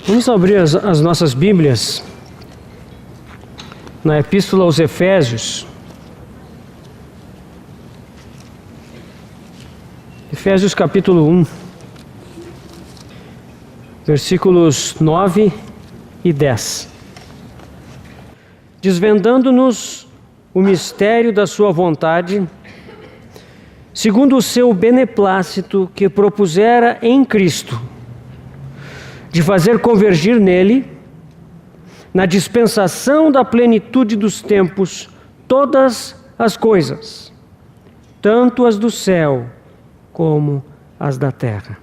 Vamos abrir as nossas Bíblias na Epístola aos Efésios. Efésios capítulo 1, versículos 9 e 10. Desvendando-nos o mistério da sua vontade, segundo o seu beneplácito que propusera em Cristo, de fazer convergir nele, na dispensação da plenitude dos tempos, todas as coisas, tanto as do céu como as da terra.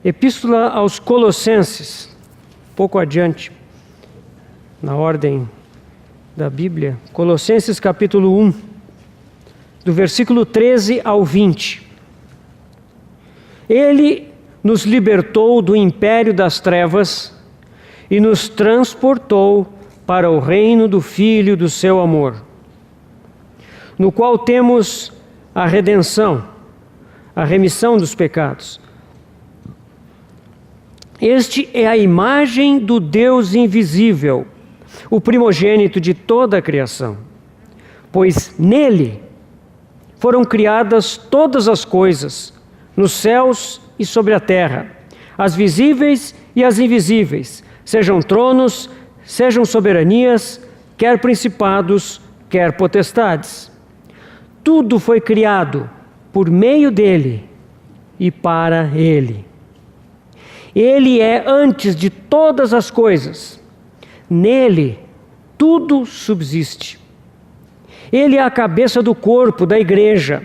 Epístola aos Colossenses, pouco adiante, na ordem da Bíblia, Colossenses capítulo 1, do versículo 13 ao 20. Ele nos libertou do império das trevas e nos transportou para o reino do Filho do seu amor, no qual temos a redenção, a remissão dos pecados. Este é a imagem do Deus invisível, o primogênito de toda a criação, pois nele foram criadas todas as coisas, nos céus e sobre a terra, as visíveis e as invisíveis, sejam tronos, sejam soberanias, quer principados, quer potestades. Tudo foi criado por meio dele e para ele. Ele é antes de todas as coisas. Nele tudo subsiste. Ele é a cabeça do corpo, da igreja.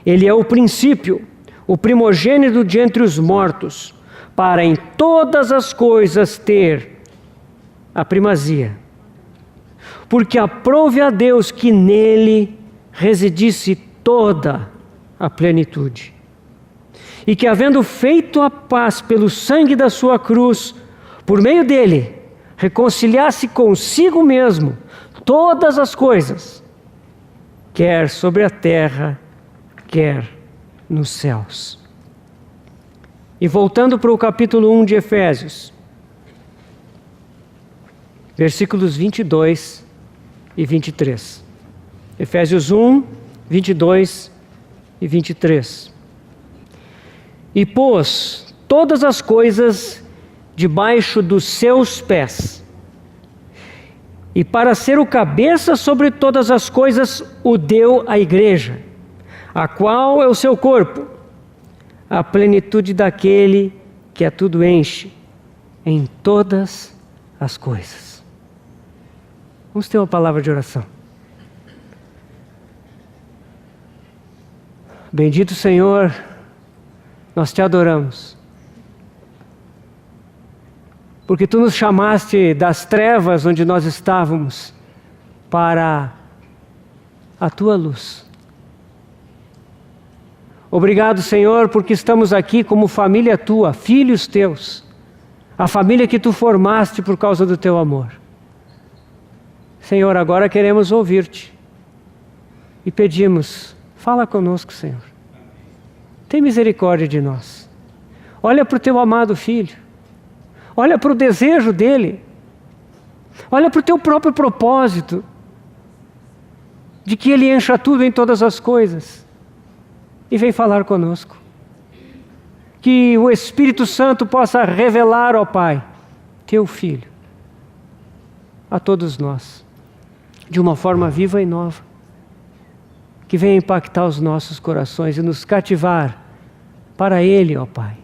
Ele é o princípio, o primogênito de entre os mortos, para em todas as coisas ter a primazia. Porque aprouve a Deus que nele residisse toda a plenitude. E que, havendo feito a paz pelo sangue da sua cruz, por meio dele, reconciliasse consigo mesmo todas as coisas, quer sobre a terra, quer nos céus. E voltando para o capítulo 1 de Efésios, versículos 22 e 23. Efésios 1, 22 e 23. E pôs todas as coisas debaixo dos seus pés, e para ser o cabeça sobre todas as coisas, o deu à igreja, a qual é o seu corpo, a plenitude daquele que a tudo enche, em todas as coisas. Vamos ter uma palavra de oração. Bendito Senhor, nós te adoramos, porque tu nos chamaste das trevas onde nós estávamos para a tua luz. Obrigado, Senhor, porque estamos aqui como família tua, filhos teus, a família que tu formaste por causa do teu amor. Senhor, agora queremos ouvir-te e pedimos, fala conosco, Senhor. Tem misericórdia de nós. Olha para o teu amado filho. Olha para o desejo dele. Olha para o teu próprio propósito de que ele encha tudo em todas as coisas. E vem falar conosco. Que o Espírito Santo possa revelar, ó Pai, teu Filho, a todos nós, de uma forma viva e nova, que venha impactar os nossos corações e nos cativar para Ele, ó Pai.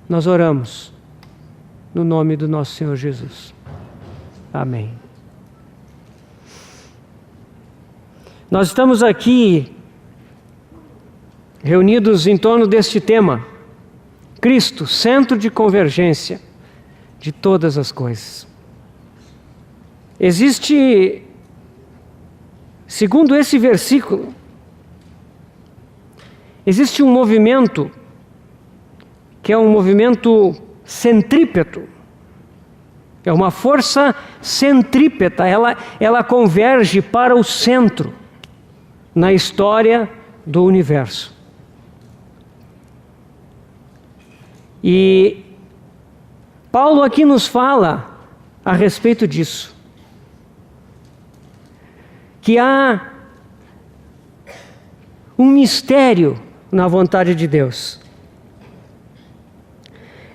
Nós oramos no nome do nosso Senhor Jesus. Amém. Nós estamos aqui reunidos em torno deste tema, Cristo, centro de convergência de todas as coisas. Existe, segundo esse versículo, existe um movimento que é um movimento centrípeto. É uma força centrípeta, ela converge para o centro na história do universo. E Paulo aqui nos fala a respeito disso. Que há um mistério na vontade de Deus.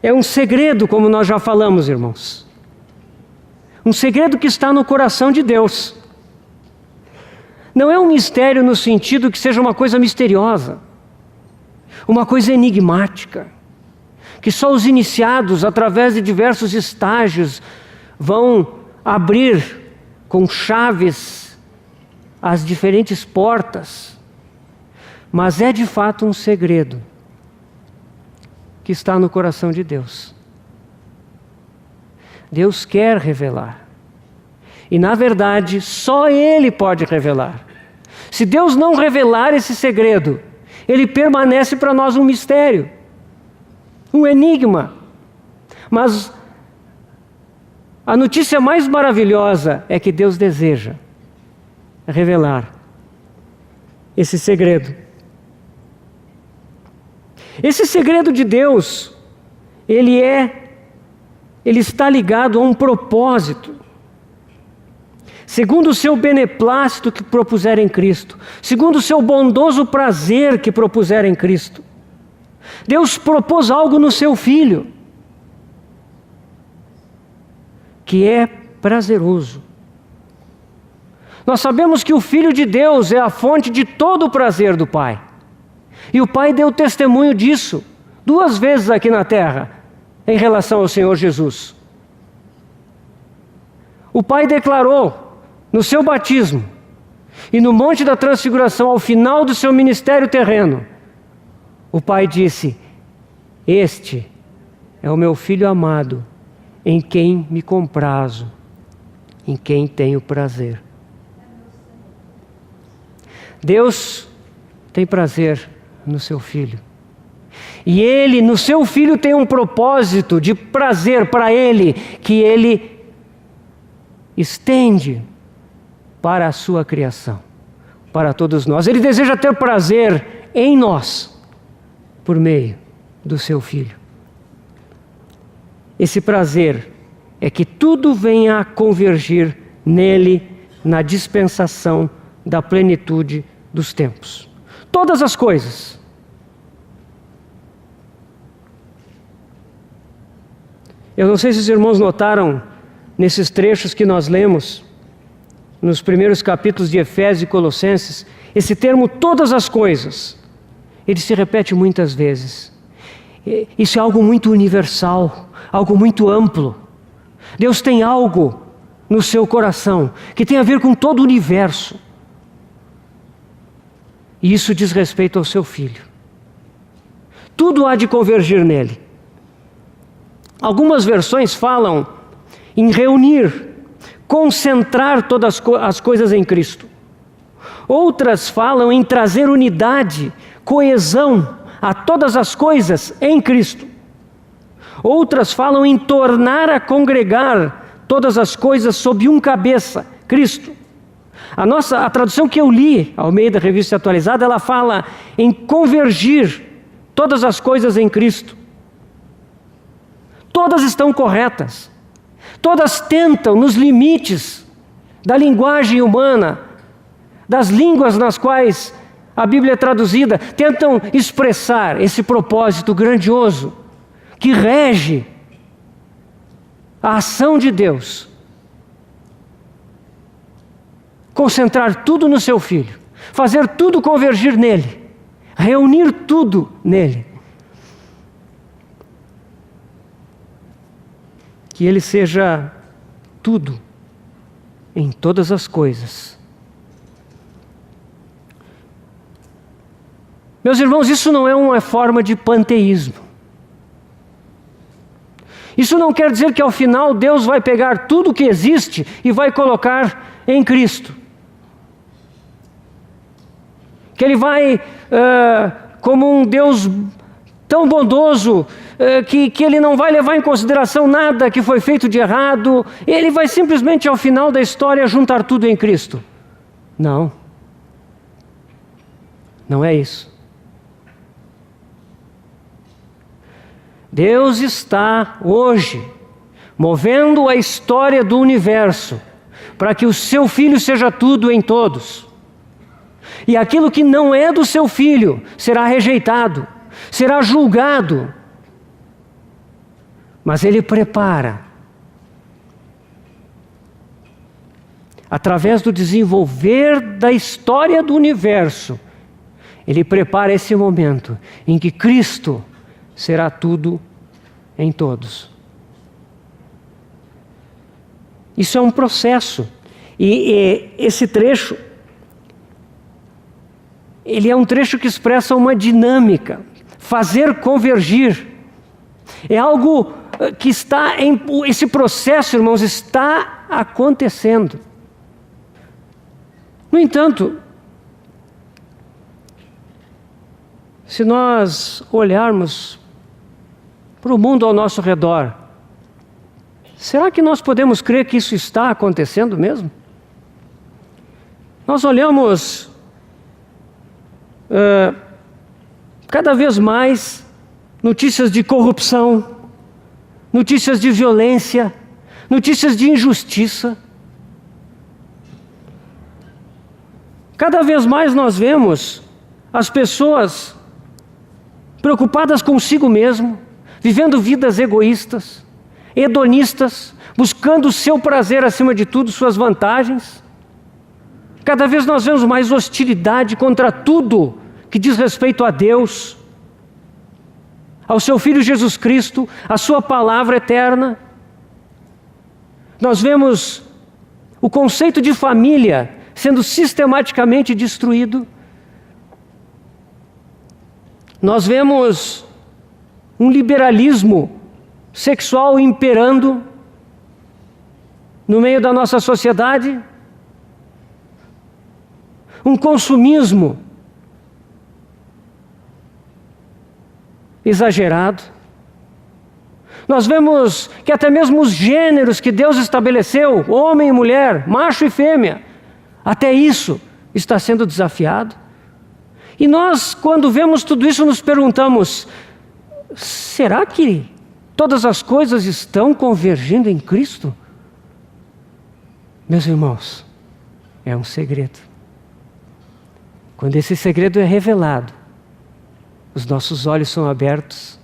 É um segredo, como nós já falamos, irmãos. Um segredo que está no coração de Deus. Não é um mistério no sentido que seja uma coisa misteriosa, uma coisa enigmática, que só os iniciados, através de diversos estágios, vão abrir com chaves as diferentes portas. Mas é de fato um segredo que está no coração de Deus. Deus quer revelar. E na verdade, só Ele pode revelar. Se Deus não revelar esse segredo, ele permanece para nós um mistério, um enigma. Mas a notícia mais maravilhosa é que Deus deseja revelar esse segredo. Esse segredo de Deus, ele está ligado a um propósito, segundo o seu beneplácito que propuser em Cristo, segundo o seu bondoso prazer que propuser em Cristo. Deus propôs algo no seu Filho, que é prazeroso. Nós sabemos que o Filho de Deus é a fonte de todo o prazer do Pai. E o Pai deu testemunho disso 2 vezes aqui na terra, em relação ao Senhor Jesus. O Pai declarou no seu batismo e no Monte da Transfiguração, ao final do seu ministério terreno, o Pai disse: este é o meu Filho amado, em quem me comprazo, em quem tenho prazer. Deus tem prazer no seu Filho. E Ele, no seu Filho, tem um propósito de prazer para Ele, que Ele estende para a sua criação, para todos nós. Ele deseja ter prazer em nós, por meio do seu Filho. Esse prazer é que tudo venha a convergir nele, na dispensação da plenitude dos tempos. Todas as coisas. Eu não sei se os irmãos notaram, nesses trechos que nós lemos, nos primeiros capítulos de Efésios e Colossenses, esse termo todas as coisas, ele se repete muitas vezes. Isso é algo muito universal, algo muito amplo. Deus tem algo no seu coração que tem a ver com todo o universo. E isso diz respeito ao seu Filho. Tudo há de convergir nele. Algumas versões falam em reunir, concentrar todas as coisas em Cristo. Outras falam em trazer unidade, coesão a todas as coisas em Cristo. Outras falam em tornar a congregar todas as coisas sob um cabeça, Cristo. A tradução que eu li, Almeida Revista Atualizada, ela fala em convergir todas as coisas em Cristo. Todas estão corretas. Todas tentam, nos limites da linguagem humana, das línguas nas quais a Bíblia é traduzida, tentam expressar esse propósito grandioso que rege a ação de Deus. Concentrar tudo no seu Filho, fazer tudo convergir nele, reunir tudo nele. Que ele seja tudo em todas as coisas. Meus irmãos, isso não é uma forma de panteísmo. Isso não quer dizer que ao final Deus vai pegar tudo que existe e vai colocar em Cristo. Que Ele vai, como um Deus tão bondoso, que Ele não vai levar em consideração nada que foi feito de errado, Ele vai simplesmente ao final da história juntar tudo em Cristo. Não. Não é isso. Deus está hoje movendo a história do universo para que o seu Filho seja tudo em todos. E aquilo que não é do seu Filho será rejeitado, será julgado. Mas Ele prepara, através do desenvolver da história do universo, Ele prepara esse momento em que Cristo será tudo em todos. Isso é um processo. E esse trecho, ele é um trecho que expressa uma dinâmica, fazer convergir. É algo que está em... Esse processo, irmãos, está acontecendo. No entanto, se nós olharmos para o mundo ao nosso redor, será que nós podemos crer que isso está acontecendo mesmo? Nós olhamos cada vez mais notícias de corrupção, notícias de violência, notícias de injustiça. Cada vez mais nós vemos as pessoas preocupadas consigo mesmo, vivendo vidas egoístas, hedonistas, buscando o seu prazer acima de tudo, suas vantagens. Cada vez nós vemos mais hostilidade contra tudo que diz respeito a Deus, ao seu Filho Jesus Cristo, à sua palavra eterna. Nós vemos o conceito de família sendo sistematicamente destruído. Nós vemos um liberalismo sexual imperando no meio da nossa sociedade, um consumismo exagerado. Nós vemos que até mesmo os gêneros que Deus estabeleceu, homem e mulher, macho e fêmea, até isso está sendo desafiado. E nós, quando vemos tudo isso, nos perguntamos: será que todas as coisas estão convergindo em Cristo? Meus irmãos, é um segredo. Quando esse segredo é revelado, os nossos olhos são abertos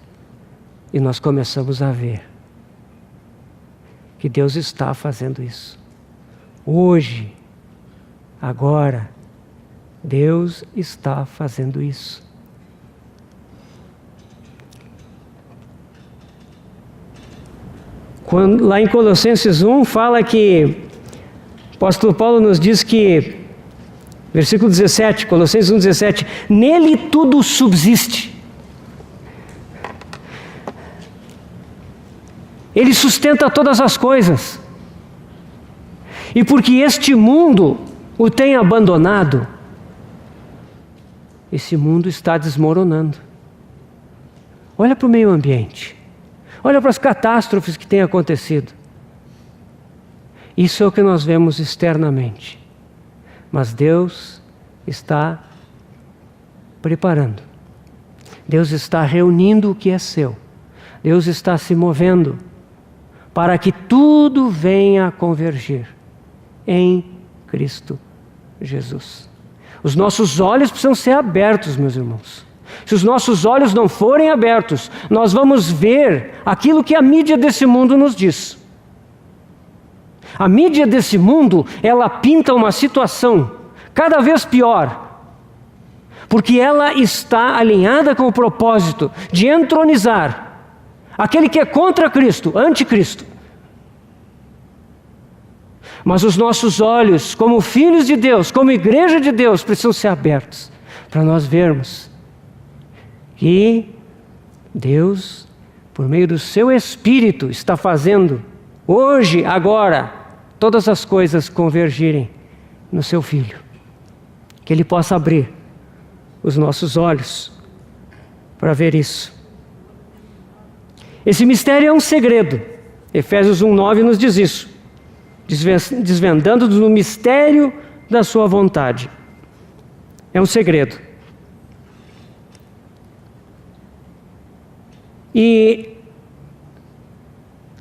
e nós começamos a ver que Deus está fazendo isso. Hoje, agora, Deus está fazendo isso. Lá em Colossenses 1 fala que o apóstolo Paulo nos diz que, versículo 17, Colossenses 1,17, nele tudo subsiste. Ele sustenta todas as coisas. E porque este mundo o tem abandonado, esse mundo está desmoronando. Olha para o meio ambiente. Olha para as catástrofes que têm acontecido. Isso é o que nós vemos externamente. Mas Deus está preparando. Deus está reunindo o que é seu. Deus está se movendo para que tudo venha a convergir em Cristo Jesus. Os nossos olhos precisam ser abertos, meus irmãos. Se os nossos olhos não forem abertos, nós vamos ver aquilo que a mídia desse mundo nos diz. A mídia desse mundo, ela pinta uma situação cada vez pior, porque ela está alinhada com o propósito de entronizar aquele que é contra Cristo, anticristo. Mas os nossos olhos, como filhos de Deus, como igreja de Deus, precisam ser abertos para nós vermos que Deus, por meio do seu Espírito, está fazendo hoje, agora, todas as coisas convergirem no seu Filho. Que Ele possa abrir os nossos olhos para ver isso. Esse mistério é um segredo. Efésios 1:9 nos diz isso. Desvendando no mistério da sua vontade. É um segredo. E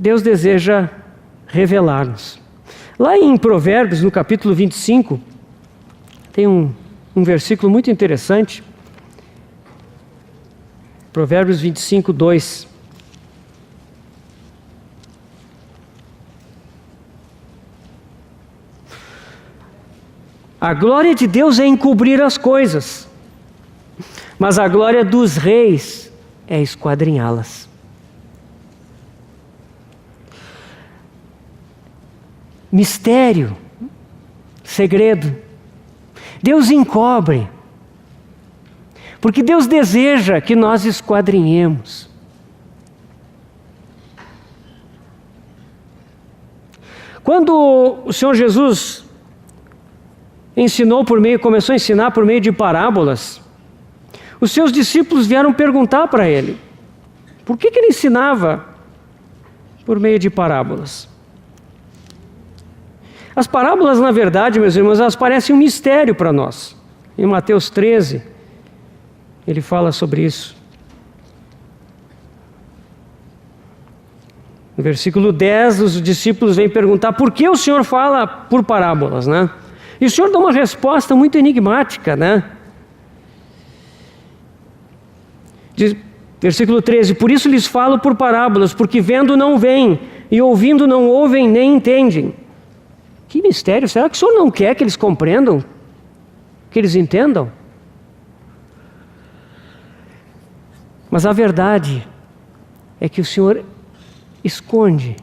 Deus deseja revelar-nos. Lá em Provérbios, no capítulo 25, tem um versículo muito interessante. Provérbios 25, 2. A glória de Deus é encobrir as coisas, mas a glória dos reis é esquadrinhá-las. Mistério, segredo. Deus encobre, porque Deus deseja que nós esquadrinhemos. Quando o Senhor Jesus começou a ensinar por meio de parábolas, os seus discípulos vieram perguntar para ele, por que ele ensinava por meio de parábolas? As parábolas, na verdade, meus irmãos, elas parecem um mistério para nós. Em Mateus 13, ele fala sobre isso. No versículo 10, os discípulos vêm perguntar por que o Senhor fala por parábolas, né? E o Senhor dá uma resposta muito enigmática, né? Versículo 13, por isso lhes falo por parábolas, porque vendo não veem, e ouvindo não ouvem nem entendem. Que mistério, será que o Senhor não quer que eles compreendam? Que eles entendam? Mas a verdade é que o Senhor esconde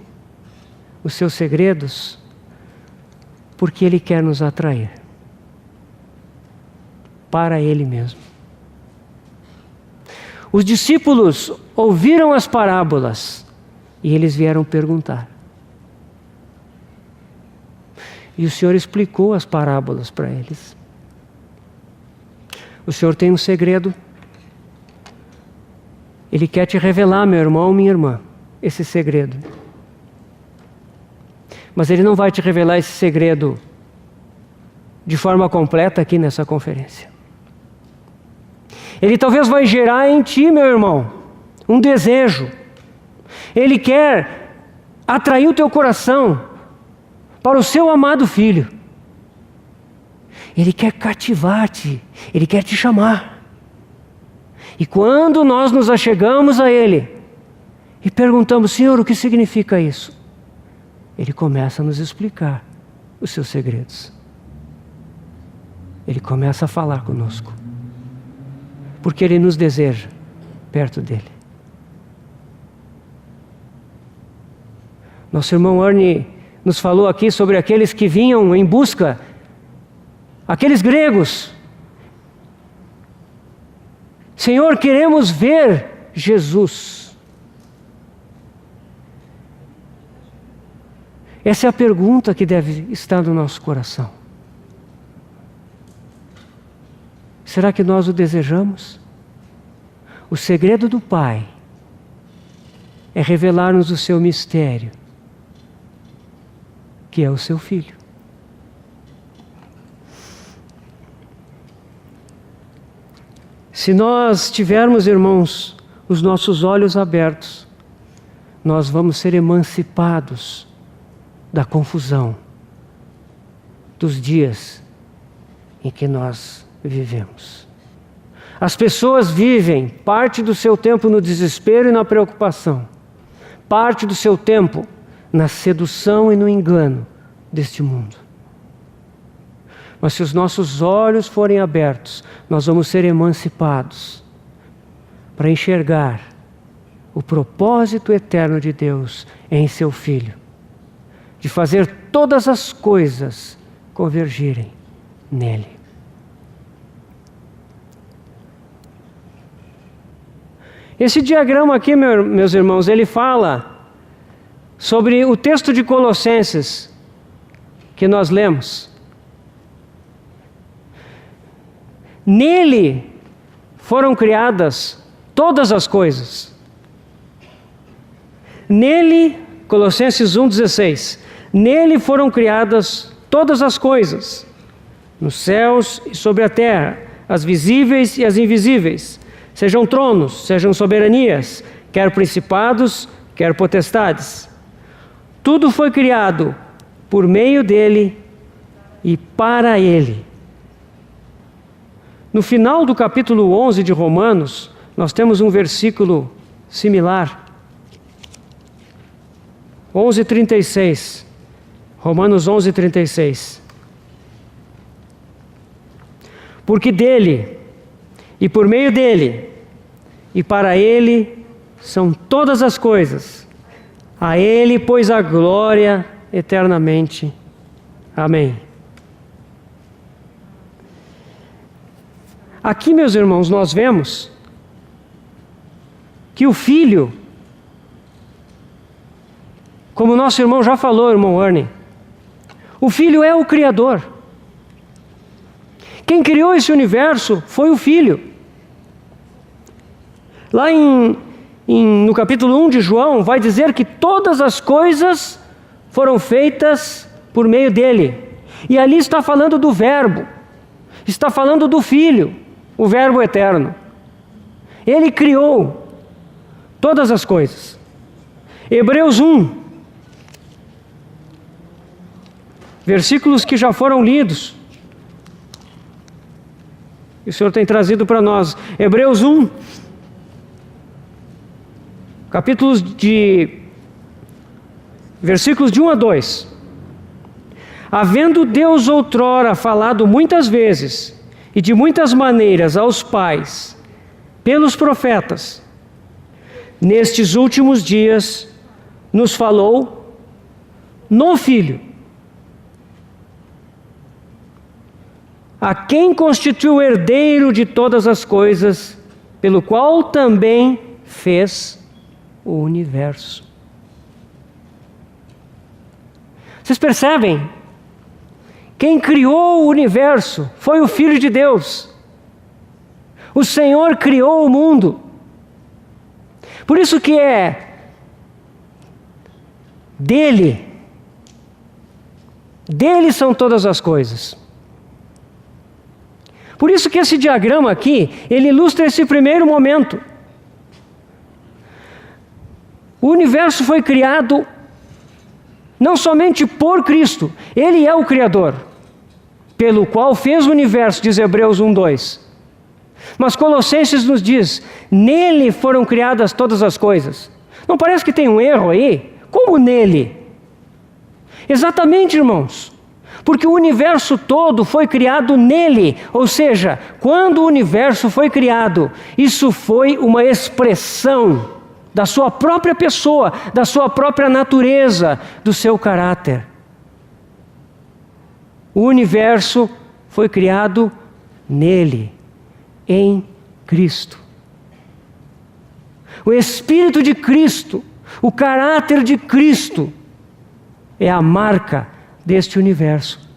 os seus segredos porque Ele quer nos atrair para Ele mesmo. Os discípulos ouviram as parábolas e eles vieram perguntar. E o Senhor explicou as parábolas para eles. O Senhor tem um segredo. Ele quer te revelar, meu irmão, minha irmã, esse segredo. Mas Ele não vai te revelar esse segredo de forma completa aqui nessa conferência. Ele talvez vai gerar em ti, meu irmão, um desejo. Ele quer atrair o teu coração para o seu amado Filho. Ele quer cativar-te, Ele quer te chamar. E quando nós nos achegamos a Ele e perguntamos, Senhor, o que significa isso? Ele começa a nos explicar os seus segredos. Ele começa a falar conosco, porque Ele nos deseja perto dEle. Nosso irmão Ernie nos falou aqui sobre aqueles que vinham em busca, aqueles gregos. Senhor, queremos ver Jesus. Essa é a pergunta que deve estar no nosso coração. Será que nós o desejamos? O segredo do Pai é revelar-nos o seu mistério, que é o seu Filho. Se nós tivermos, irmãos, os nossos olhos abertos, nós vamos ser emancipados da confusão dos dias em que nós vivemos. As pessoas vivem parte do seu tempo no desespero e na preocupação, parte do seu tempo na sedução e no engano deste mundo. Mas se os nossos olhos forem abertos, nós vamos ser emancipados para enxergar o propósito eterno de Deus em seu Filho, de fazer todas as coisas convergirem nele. Esse diagrama aqui, meus irmãos, ele fala sobre o texto de Colossenses que nós lemos. Nele foram criadas todas as coisas. Nele, Colossenses 1,16, nele foram criadas todas as coisas, nos céus e sobre a terra, as visíveis e as invisíveis, sejam tronos, sejam soberanias, quer principados, quer potestades. tudo foi criado por meio dele e para ele. No final do capítulo 11 de Romanos, nós temos um versículo similar. 11:36. Romanos 11:36. Porque dele, e por meio dele, e para ele são todas as coisas. A ele, pois, a glória eternamente. Amém. Aqui, meus irmãos, nós vemos que o Filho, como nosso irmão já falou, irmão Ernie, o Filho é o Criador. Quem criou esse universo foi o Filho. Lá no capítulo 1 de João, vai dizer que todas as coisas foram feitas por meio dele. E ali está falando do Verbo, está falando do Filho, o Verbo eterno. Ele criou todas as coisas. Hebreus 1, versículos que já foram lidos, que o Senhor tem trazido para nós. Hebreus 1, versículos de 1 a 2. Havendo Deus outrora falado muitas vezes e de muitas maneiras aos pais, pelos profetas, nestes últimos dias nos falou no Filho, a quem constituiu o herdeiro de todas as coisas, pelo qual também fez o universo. Vocês percebem? Quem criou o universo foi o Filho de Deus. O Senhor criou o mundo. Por isso que é dele. Dele são todas as coisas. Por isso que esse diagrama aqui, ele ilustra esse primeiro momento. O universo foi criado não somente por Cristo, Ele é o Criador, pelo qual fez o universo, diz Hebreus 1:2. Mas Colossenses nos diz, nele foram criadas todas as coisas. Não parece que tem um erro aí? Como nele? Exatamente, irmãos. Porque o universo todo foi criado nele, ou seja, quando o universo foi criado, isso foi uma expressão da sua própria pessoa, da sua própria natureza, do seu caráter. O universo foi criado nele, em Cristo. O Espírito de Cristo, o caráter de Cristo, é a marca deste universo.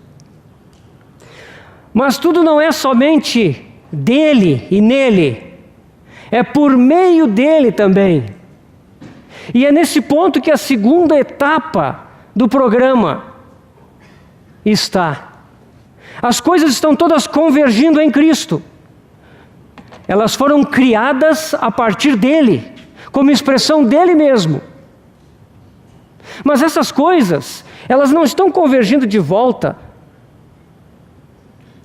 Mas tudo não é somente dele e nele, é por meio dele também. E é nesse ponto que a segunda etapa do programa está. As coisas estão todas convergindo em Cristo. Elas foram criadas a partir dele, como expressão dele mesmo. Mas essas coisas, elas não estão convergindo de volta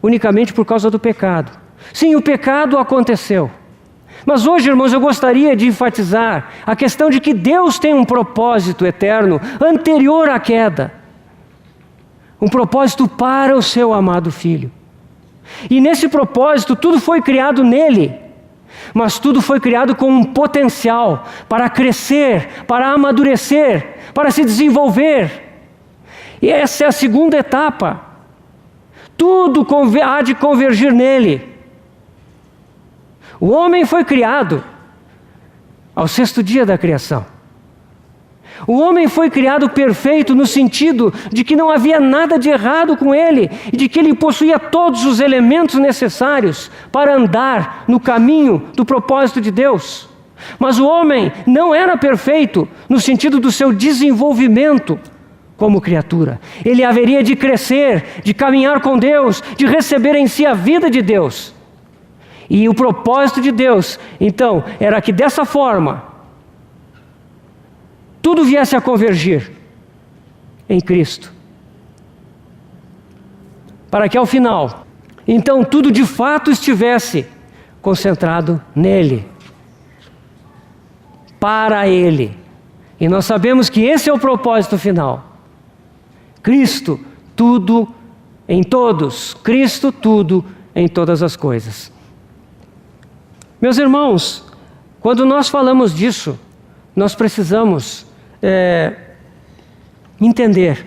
unicamente por causa do pecado. Sim, o pecado aconteceu. Mas hoje, irmãos, eu gostaria de enfatizar a questão de que Deus tem um propósito eterno anterior à queda. Um propósito para o seu amado Filho. E nesse propósito, tudo foi criado nele. Mas tudo foi criado com um potencial para crescer, para amadurecer, para se desenvolver. E essa é a segunda etapa. Tudo há de convergir nele. O homem foi criado ao sexto dia da criação. O homem foi criado perfeito no sentido de que não havia nada de errado com ele e de que ele possuía todos os elementos necessários para andar no caminho do propósito de Deus. Mas o homem não era perfeito no sentido do seu desenvolvimento como criatura. Ele haveria de crescer, de caminhar com Deus, de receber em si a vida de Deus. E o propósito de Deus, então, era que dessa forma, tudo viesse a convergir em Cristo. Para que ao final, então, tudo de fato estivesse concentrado nele, para ele. E nós sabemos que esse é o propósito final. Cristo, tudo em todos. Cristo, tudo em todas as coisas. Meus irmãos, quando nós falamos disso, nós precisamos entender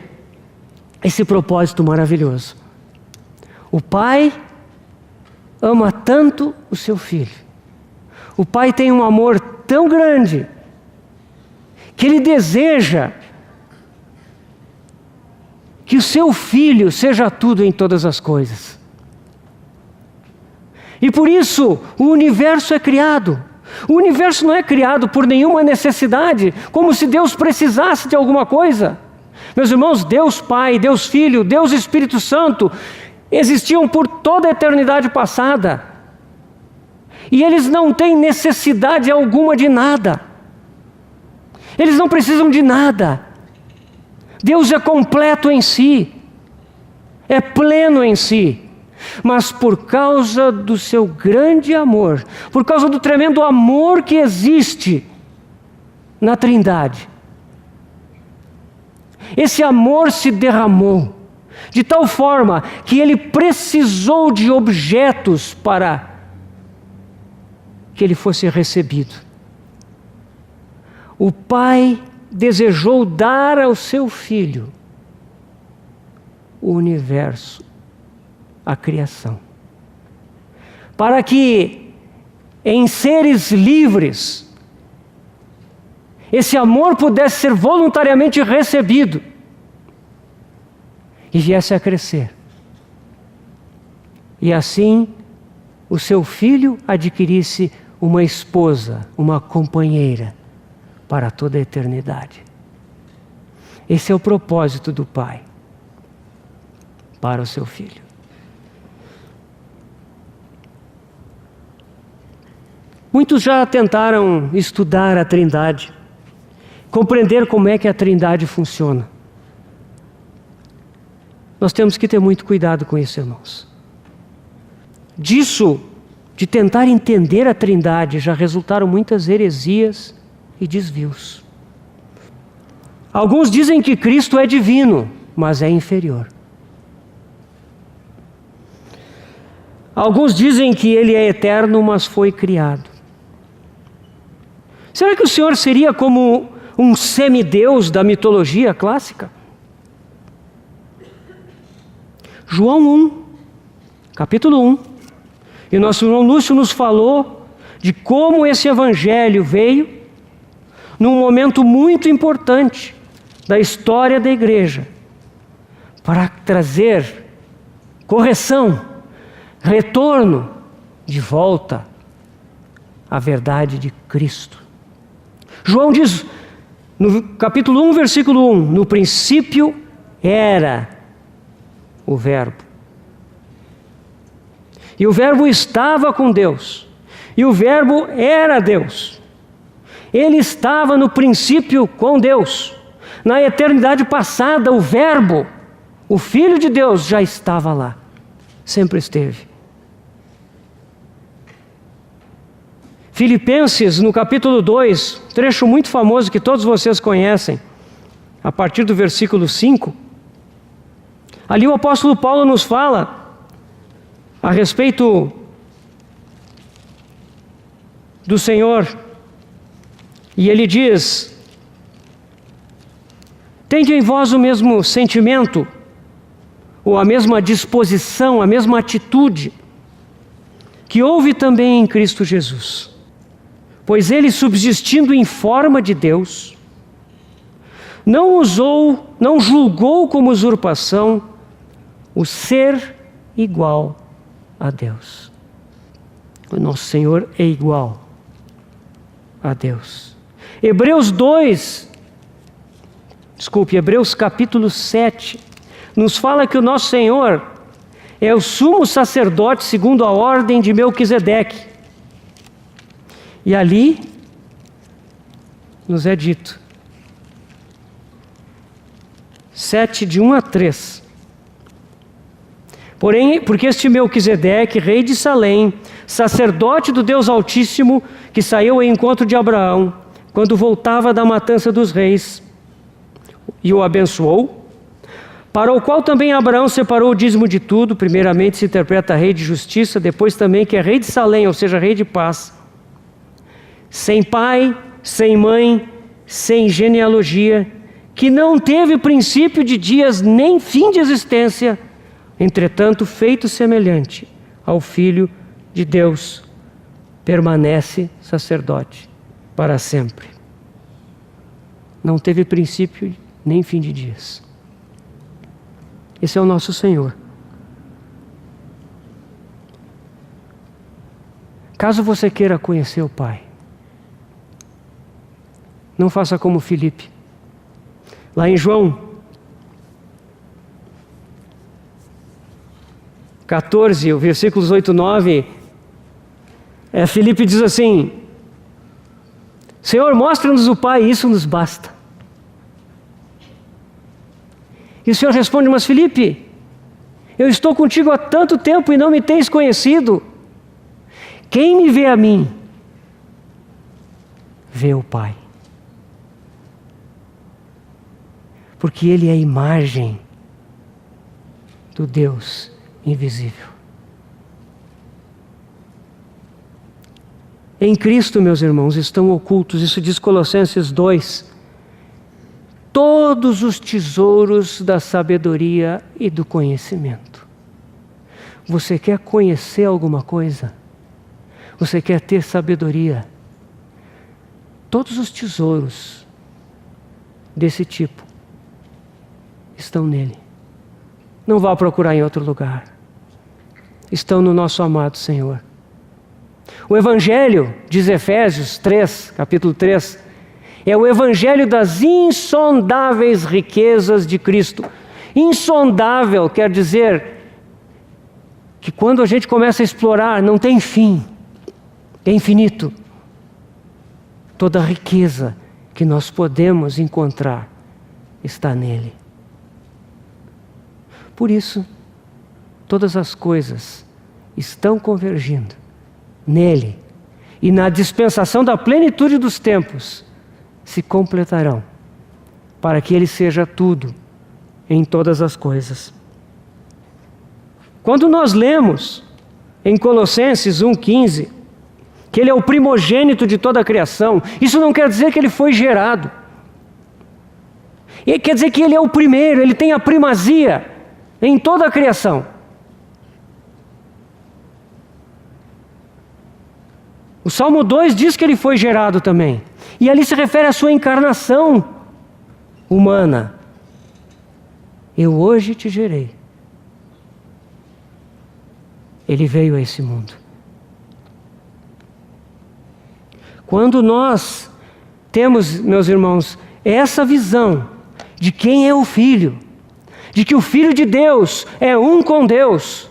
esse propósito maravilhoso. O Pai ama tanto o seu Filho. O Pai tem um amor tão grande que Ele deseja que o seu Filho seja tudo em todas as coisas. E por isso o universo é criado. O universo não é criado por nenhuma necessidade, como se Deus precisasse de alguma coisa. Meus irmãos, Deus Pai, Deus Filho, Deus Espírito Santo existiam por toda a eternidade passada. E eles não têm necessidade alguma de nada. Eles não precisam de nada. Deus é completo em si, é pleno em si. Mas por causa do seu grande amor, por causa do tremendo amor que existe na Trindade, esse amor se derramou de tal forma que Ele precisou de objetos para que Ele fosse recebido. O Pai desejou dar ao seu Filho o universo, a criação, para que em seres livres esse amor pudesse ser voluntariamente recebido e viesse a crescer. E assim o seu Filho adquirisse uma esposa, uma companheira para toda a eternidade. Esse é o propósito do Pai para o seu Filho. Muitos já tentaram estudar a Trindade, compreender como é que a Trindade funciona. Nós temos que ter muito cuidado com isso, irmãos. Disso, de tentar entender a Trindade, já resultaram muitas heresias e desvios. Alguns dizem que Cristo é divino, mas é inferior. Alguns dizem que Ele é eterno, mas foi criado. Será que o Senhor seria como um semideus da mitologia clássica? João 1, capítulo 1. E nosso irmão Lúcio nos falou de como esse evangelho veio num momento muito importante da história da igreja, para trazer correção, retorno de volta à verdade de Cristo. João diz, no capítulo 1, versículo 1, no princípio era o Verbo. E o Verbo estava com Deus. E o Verbo era Deus. Ele estava no princípio com Deus. Na eternidade passada, o Verbo, o Filho de Deus, já estava lá. Sempre esteve. Filipenses, no capítulo 2, trecho muito famoso que todos vocês conhecem, a partir do versículo 5, ali o apóstolo Paulo nos fala a respeito do Senhor, e ele diz: tende em vós o mesmo sentimento, ou a mesma disposição, a mesma atitude, que houve também em Cristo Jesus. Pois Ele, subsistindo em forma de Deus, não julgou como usurpação o ser igual a Deus. O nosso Senhor é igual a Deus. Hebreus capítulo 7, nos fala que o nosso Senhor é o sumo sacerdote segundo a ordem de Melquisedeque. E ali nos é dito: 7, de 1 a 3. Porém, porque este Melquisedeque, rei de Salém, sacerdote do Deus Altíssimo, que saiu ao encontro de Abraão, quando voltava da matança dos reis, e o abençoou, para o qual também Abraão separou o dízimo de tudo. Primeiramente se interpreta rei de justiça, depois também que é rei de Salém, ou seja, rei de paz. Sem pai, sem mãe, sem genealogia, que não teve princípio de dias nem fim de existência, entretanto feito semelhante ao Filho de Deus, permanece sacerdote para sempre. Não teve princípio nem fim de dias. Esse é o nosso Senhor. Caso você queira conhecer o Pai, não faça como Filipe. Lá em João 14, o versículos 8 e 9, Filipe diz assim: Senhor, mostra-nos o Pai, isso nos basta. E o Senhor responde: mas Filipe, eu estou contigo há tanto tempo e não me tens conhecido. Quem me vê a mim, vê o Pai. Porque Ele é a imagem do Deus invisível. Em Cristo, meus irmãos, estão ocultos, isso diz Colossenses 2, todos os tesouros da sabedoria e do conhecimento. Você quer conhecer alguma coisa? Você quer ter sabedoria? Todos os tesouros desse tipo estão nele. Não vá procurar em outro lugar. Estão no nosso amado Senhor. O Evangelho, diz Efésios 3, capítulo 3, é o Evangelho das insondáveis riquezas de Cristo. Insondável quer dizer que quando a gente começa a explorar, não tem fim, é infinito. Toda a riqueza que nós podemos encontrar está nele. Por isso, todas as coisas estão convergindo nele, e na dispensação da plenitude dos tempos se completarão, para que ele seja tudo em todas as coisas. Quando nós lemos em Colossenses 1,15 que ele é o primogênito de toda a criação, isso não quer dizer que ele foi gerado. E quer dizer que ele é o primeiro, ele tem a primazia em toda a criação. O Salmo 2 diz que ele foi gerado também. E ali se refere à sua encarnação humana. Eu hoje te gerei. Ele veio a esse mundo. Quando nós temos, meus irmãos, essa visão de quem é o Filho, de que o Filho de Deus é um com Deus,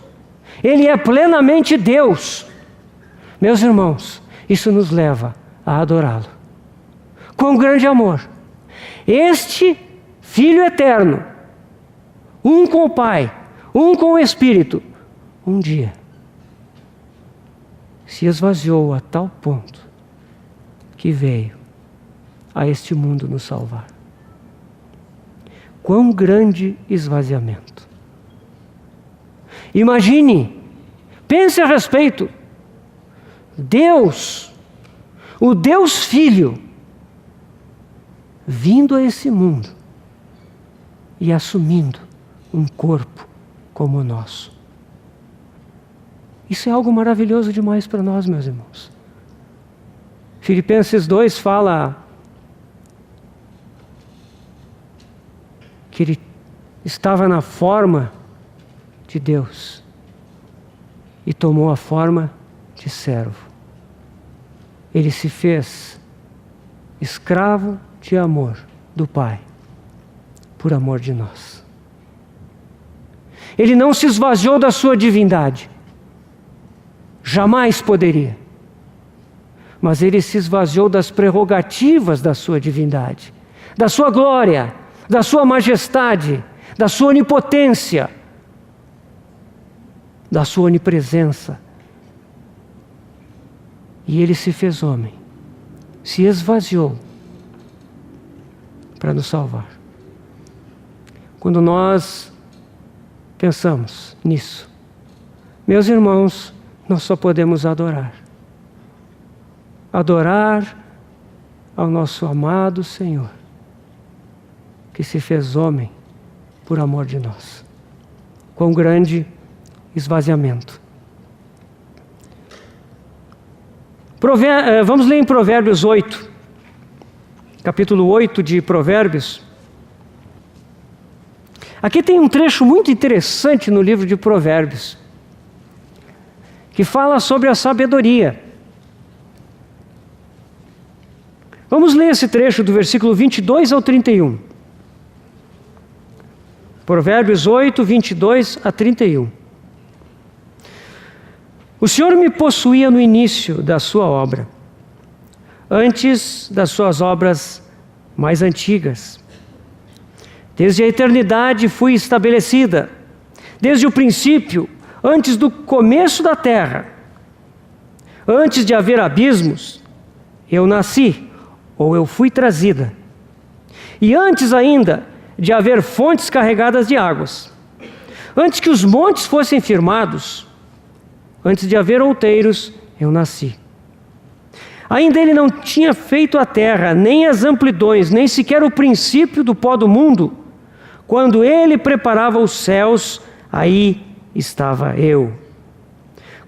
ele é plenamente Deus, meus irmãos, isso nos leva a adorá-lo com grande amor. Este Filho eterno, um com o Pai, um com o Espírito, um dia se esvaziou a tal ponto que veio a este mundo nos salvar. Quão grande esvaziamento! Imagine, pense a respeito. Deus, o Deus Filho, vindo a esse mundo e assumindo um corpo como o nosso. Isso é algo maravilhoso demais para nós, meus irmãos. Filipenses 2 fala que ele estava na forma de Deus e tomou a forma de servo. Ele se fez escravo de amor do Pai, por amor de nós. Ele não se esvaziou da sua divindade, jamais poderia, mas ele se esvaziou das prerrogativas da sua divindade, da sua glória, da sua majestade, da sua onipotência, da sua onipresença. E Ele se fez homem, se esvaziou para nos salvar. Quando nós pensamos nisso, meus irmãos, nós só podemos adorar. Adorar ao nosso amado Senhor, que se fez homem por amor de nós. Quão grande esvaziamento. Vamos ler em Provérbios 8, capítulo 8 de Provérbios. Aqui tem um trecho muito interessante no livro de Provérbios, que fala sobre a sabedoria. Vamos ler esse trecho do versículo 22 ao 31. Provérbios 8, 22 a 31. O Senhor me possuía no início da sua obra, antes das suas obras mais antigas. Desde a eternidade fui estabelecida, desde o princípio, antes do começo da terra. Antes de haver abismos, eu nasci, ou eu fui trazida. E antes ainda de haver fontes carregadas de águas, antes que os montes fossem firmados, antes de haver outeiros, eu nasci. Ainda Ele não tinha feito a terra, nem as amplidões, nem sequer o princípio do pó do mundo. Quando Ele preparava os céus, aí estava eu.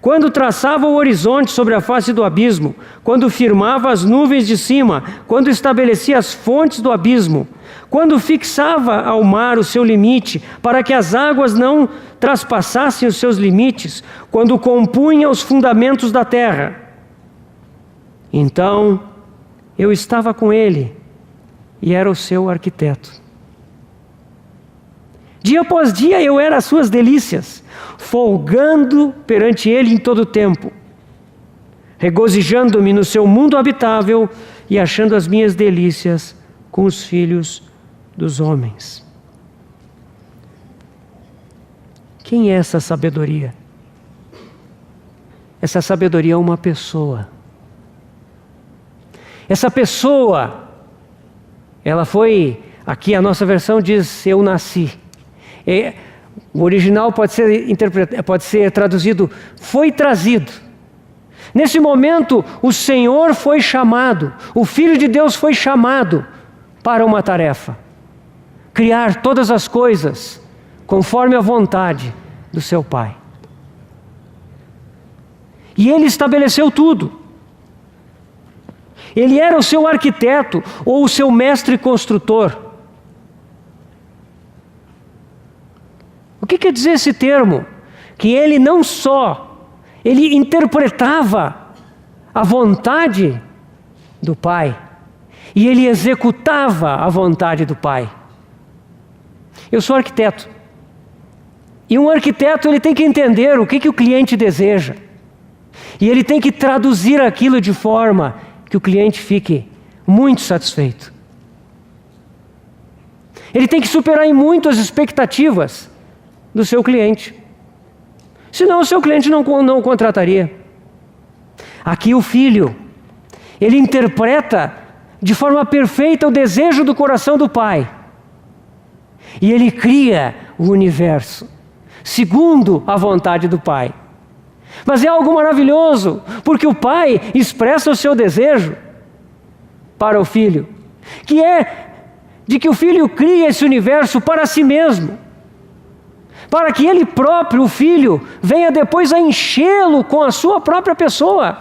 Quando traçava o horizonte sobre a face do abismo, quando firmava as nuvens de cima, quando estabelecia as fontes do abismo, quando fixava ao mar o seu limite, para que as águas não traspassassem os seus limites, quando compunha os fundamentos da terra. Então, eu estava com Ele e era o seu arquiteto. Dia após dia eu era as suas delícias, folgando perante Ele em todo o tempo, regozijando-me no seu mundo habitável e achando as minhas delícias com os filhos dos homens. Quem é essa sabedoria? Essa sabedoria é uma pessoa. Essa pessoa, ela foi, aqui a nossa versão diz, eu nasci. O original pode ser traduzido, foi trazido. Nesse momento, o Senhor foi chamado, o Filho de Deus foi chamado para uma tarefa: criar todas as coisas conforme a vontade do seu Pai. E Ele estabeleceu tudo. Ele era o seu arquiteto ou o seu mestre construtor. O que quer dizer esse termo? Que Ele não só, Ele interpretava a vontade do Pai, e Ele executava a vontade do Pai. Eu sou arquiteto. E um arquiteto, ele tem que entender o que o cliente deseja. E ele tem que traduzir aquilo de forma que o cliente fique muito satisfeito. Ele tem que superar em muito as expectativas do seu cliente. Senão o seu cliente não o contrataria. Aqui o Filho, ele interpreta de forma perfeita o desejo do coração do Pai. E ele cria o universo segundo a vontade do Pai. Mas é algo maravilhoso, porque o Pai expressa o seu desejo para o Filho, que é de que o Filho crie esse universo para si mesmo, para que Ele próprio, o Filho, venha depois a enchê-lo com a sua própria pessoa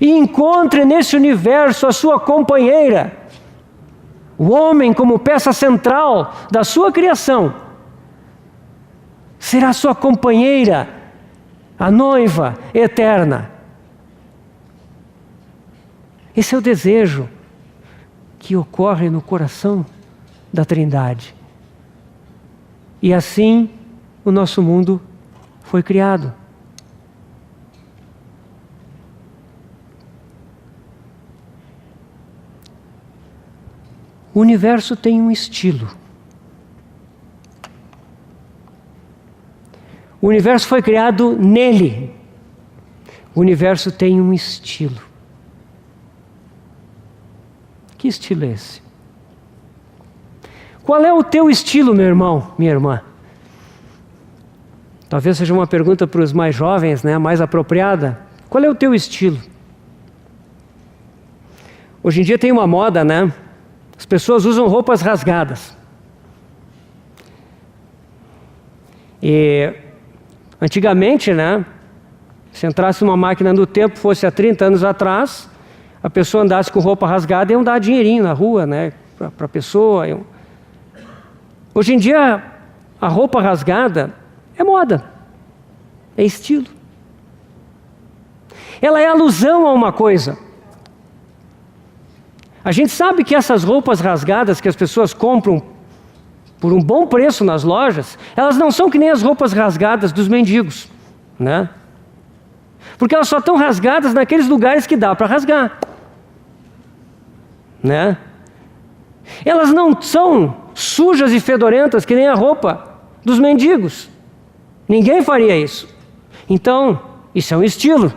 e encontre nesse universo a sua companheira. O homem, como peça central da sua criação, será sua companheira, a noiva eterna. Esse é o desejo que ocorre no coração da Trindade. E assim o nosso mundo foi criado. O universo tem um estilo. O universo foi criado nele. O universo tem um estilo. Que estilo é esse? Qual é o teu estilo, meu irmão, minha irmã? Talvez seja uma pergunta para os mais jovens, né? Mais apropriada. Qual é o teu estilo? Hoje em dia tem uma moda, né? As pessoas usam roupas rasgadas. E antigamente, né? Se entrasse numa máquina do tempo, fosse há 30 anos atrás, a pessoa andasse com roupa rasgada e iam dar dinheirinho na rua, né? Para a pessoa. Hoje em dia, a roupa rasgada é moda, é estilo. Ela é alusão a uma coisa. A gente sabe que essas roupas rasgadas que as pessoas compram por um bom preço nas lojas, elas não são que nem as roupas rasgadas dos mendigos, né? Porque elas só estão rasgadas naqueles lugares que dá para rasgar, né? Elas não são sujas e fedorentas que nem a roupa dos mendigos. Ninguém faria isso. Então, isso é um estilo.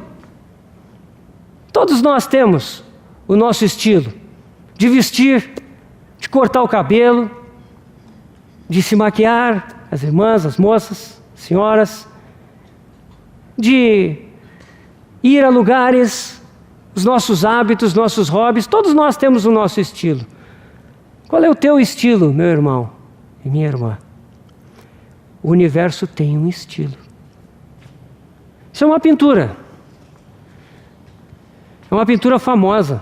Todos nós temos o nosso estilo de vestir, de cortar o cabelo, de se maquiar, as irmãs, as moças, as senhoras, de ir a lugares, os nossos hábitos, nossos hobbies, todos nós temos o nosso estilo. Qual é o teu estilo, meu irmão e minha irmã? O universo tem um estilo. Isso é uma pintura. É uma pintura famosa.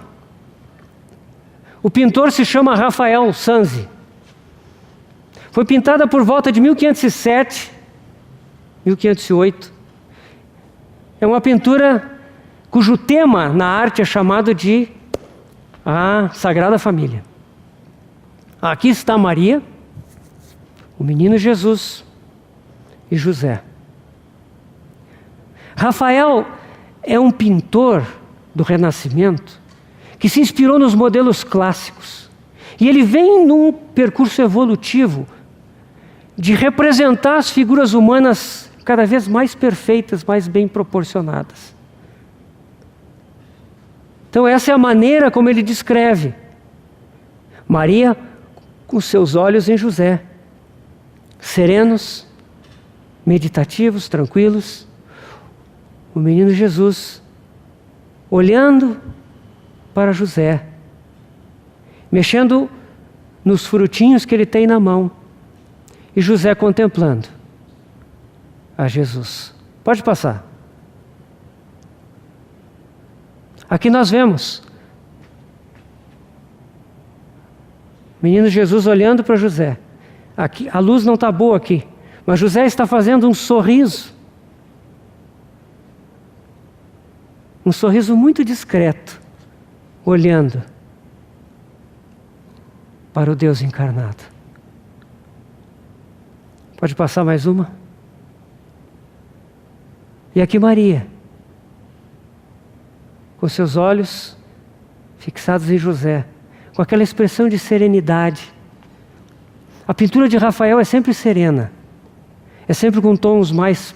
O pintor se chama Rafael Sanzio. Foi pintada por volta de 1507, 1508. É uma pintura cujo tema na arte é chamado de a Sagrada Família. Aqui está Maria, o menino Jesus e José. Rafael é um pintor do Renascimento que se inspirou nos modelos clássicos. E ele vem num percurso evolutivo de representar as figuras humanas cada vez mais perfeitas, mais bem proporcionadas. Então essa é a maneira como ele descreve Maria com seus olhos em José, serenos, meditativos, tranquilos, o menino Jesus olhando para José, mexendo nos frutinhos que ele tem na mão, e José contemplando a Jesus. Pode passar. Aqui nós vemos menino Jesus olhando para José. Aqui, a luz não está boa aqui, mas José está fazendo um sorriso. Um sorriso muito discreto, olhando para o Deus encarnado. Pode passar mais uma? E aqui Maria, com seus olhos fixados em José, com aquela expressão de serenidade. A pintura de Rafael é sempre serena, é sempre com tons mais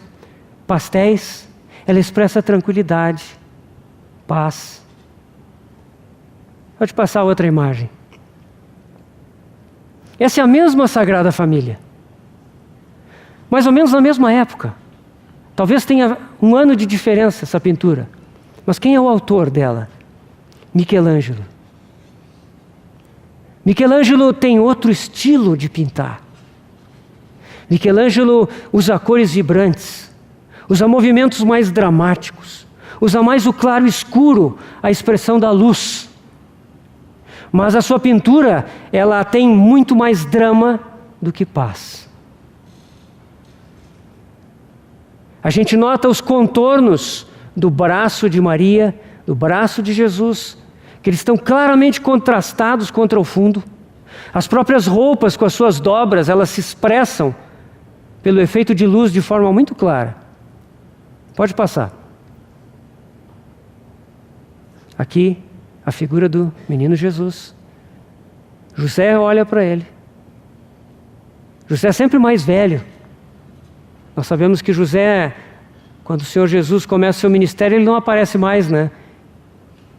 pastéis, ela expressa tranquilidade, paz. Pode passar outra imagem. Essa é a mesma Sagrada Família, mais ou menos na mesma época. Talvez tenha um ano de diferença essa pintura, mas quem é o autor dela? Michelangelo. Michelangelo tem outro estilo de pintar. Michelangelo usa cores vibrantes, usa movimentos mais dramáticos, usa mais o claro e escuro, a expressão da luz. Mas a sua pintura, ela tem muito mais drama do que paz. A gente nota os contornos do braço de Maria, do braço de Jesus, que eles estão claramente contrastados contra o fundo. As próprias roupas com as suas dobras, elas se expressam pelo efeito de luz de forma muito clara. Pode passar. Aqui, a figura do menino Jesus. José olha para ele. José é sempre mais velho. Nós sabemos que José, quando o Senhor Jesus começa o seu ministério, ele não aparece mais, né?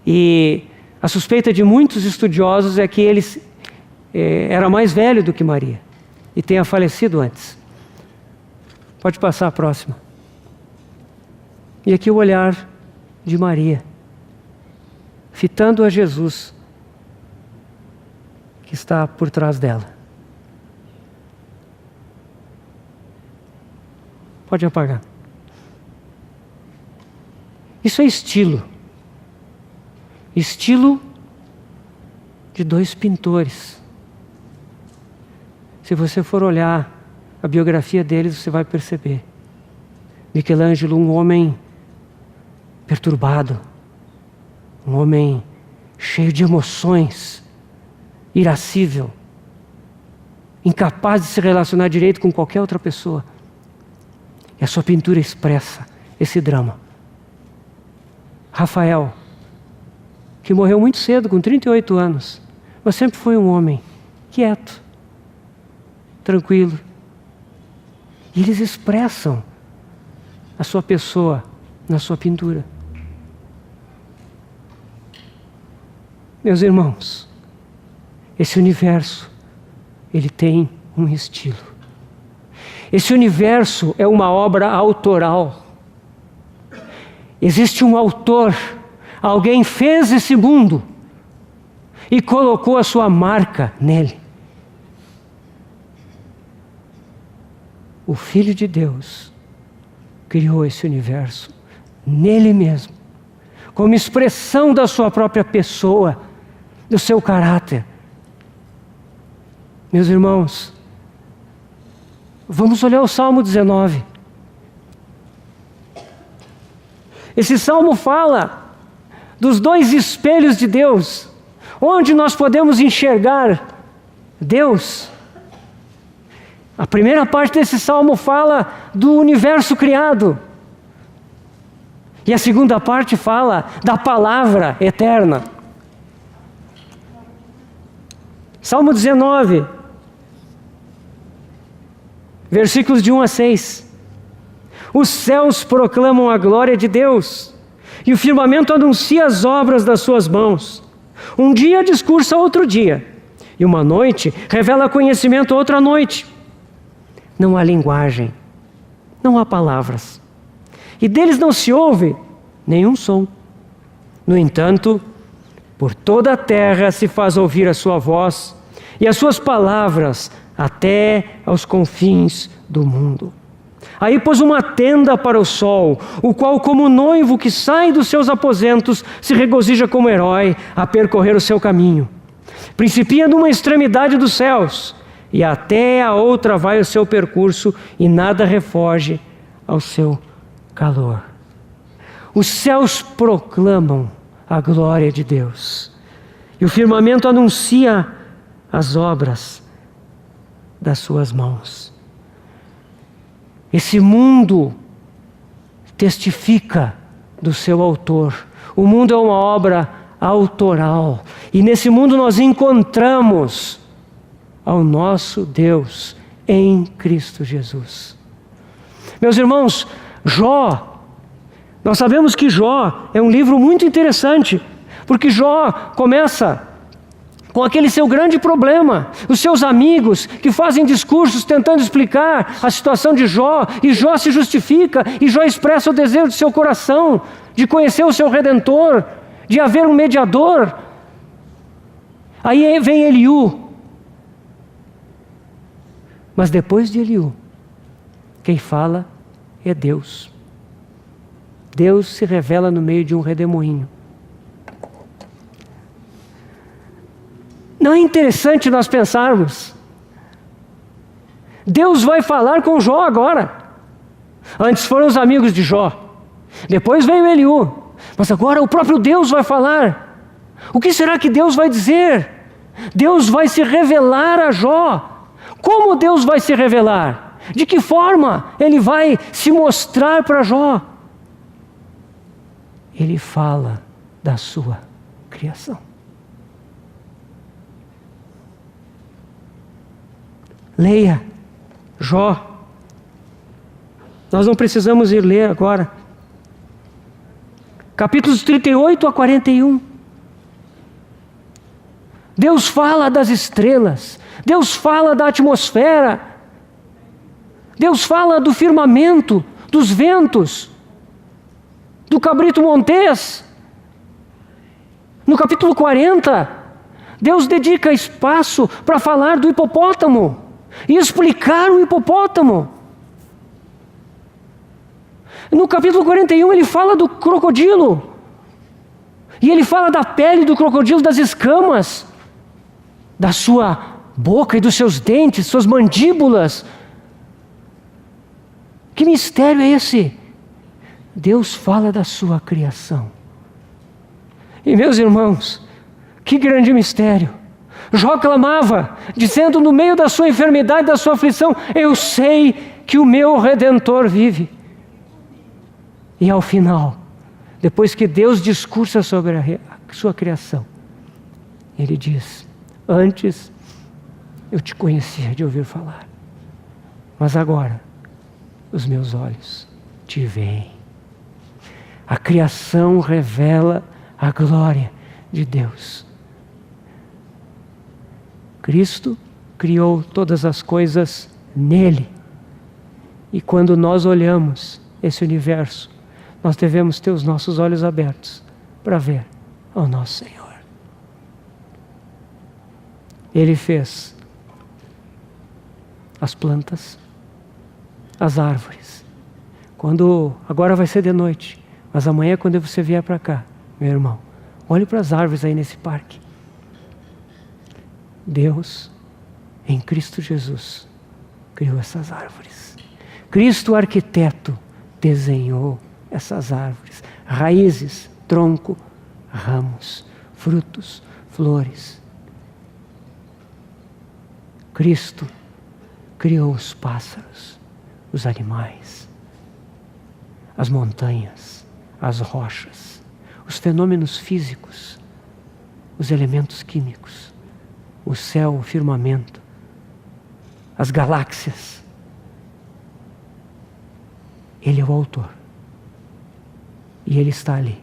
E a suspeita de muitos estudiosos é que ele era mais velho do que Maria e tenha falecido antes. Pode passar a próxima. E aqui o olhar de Maria, fitando a Jesus, que está por trás dela. Pode apagar. Isso é estilo. Estilo de dois pintores. Se você for olhar a biografia deles, você vai perceber. Michelangelo, um homem perturbado, um homem cheio de emoções, irascível, incapaz de se relacionar direito com qualquer outra pessoa. E a sua pintura expressa esse drama. Rafael, que morreu muito cedo, com 38 anos, mas sempre foi um homem quieto, tranquilo. E eles expressam a sua pessoa na sua pintura. Meus irmãos, esse universo, ele tem um estilo. Esse universo é uma obra autoral. Existe um autor, alguém fez esse mundo e colocou a sua marca nele. O Filho de Deus criou esse universo nele mesmo, como expressão da sua própria pessoa, do seu caráter. Meus irmãos, vamos olhar o Salmo 19. Esse salmo fala dos dois espelhos de Deus, onde nós podemos enxergar Deus. A primeira parte desse salmo fala do universo criado. E a segunda parte fala da palavra eterna. Salmo 19, versículos de 1 a 6. Os céus proclamam a glória de Deus, e o firmamento anuncia as obras das suas mãos. Um dia discursa outro dia, e uma noite revela conhecimento outra noite. Não há linguagem, não há palavras, e deles não se ouve nenhum som. No entanto, por toda a terra se faz ouvir a sua voz, e as suas palavras até aos confins do mundo. Aí pôs uma tenda para o sol, o qual, como noivo que sai dos seus aposentos, se regozija como herói a percorrer o seu caminho. Principia numa extremidade dos céus, e até a outra vai o seu percurso, e nada refoge ao seu calor. Os céus proclamam a glória de Deus, e o firmamento anuncia as obras das suas mãos. Esse mundo testifica do seu autor. O mundo é uma obra autoral, e nesse mundo nós encontramos ao nosso Deus em Cristo Jesus. Meus irmãos, Jó, nós sabemos que Jó é um livro muito interessante, porque Jó começa com aquele seu grande problema, os seus amigos que fazem discursos tentando explicar a situação de Jó, e Jó se justifica, e Jó expressa o desejo do seu coração, de conhecer o seu Redentor, de haver um mediador. Aí vem Eliú, mas depois de Eliú, quem fala é Deus. Deus se revela no meio de um redemoinho. Não é interessante nós pensarmos? Deus vai falar com Jó agora. Antes foram os amigos de Jó, depois veio Eliú, mas agora o próprio Deus vai falar. O que será que Deus vai dizer? Deus vai se revelar a Jó. Como Deus vai se revelar? De que forma Ele vai se mostrar para Jó? Ele fala da sua criação. Leia Jó. Nós não precisamos ir ler agora. Capítulos 38 a 41. Deus fala das estrelas. Deus fala da atmosfera. Deus fala do firmamento, dos ventos, do cabrito montês. No capítulo 40, Deus dedica espaço para falar do hipopótamo e explicar o hipopótamo. No capítulo 41 ele fala do crocodilo. E ele fala da pele do crocodilo, das escamas, da sua boca e dos seus dentes, suas mandíbulas. Que mistério é esse? Deus fala da sua criação. E meus irmãos, que grande mistério. Jó clamava, dizendo no meio da sua enfermidade, da sua aflição: eu sei que o meu Redentor vive. E ao final, depois que Deus discursa sobre a sua criação, ele diz: antes eu te conhecia de ouvir falar, mas agora os meus olhos te veem. A criação revela a glória de Deus. Cristo criou todas as coisas nele. E quando nós olhamos esse universo, nós devemos ter os nossos olhos abertos para ver ao nosso Senhor. Ele fez as plantas, as árvores. Agora vai ser de noite, mas amanhã quando você vier para cá, meu irmão, olhe para as árvores aí nesse parque. Deus, em Cristo Jesus, criou essas árvores. Cristo, o arquiteto, desenhou essas árvores. Raízes, tronco, ramos, frutos, flores. Cristo criou os pássaros, os animais, as montanhas, as rochas, os fenômenos físicos, os elementos químicos, o céu, o firmamento, as galáxias. Ele é o autor. E Ele está ali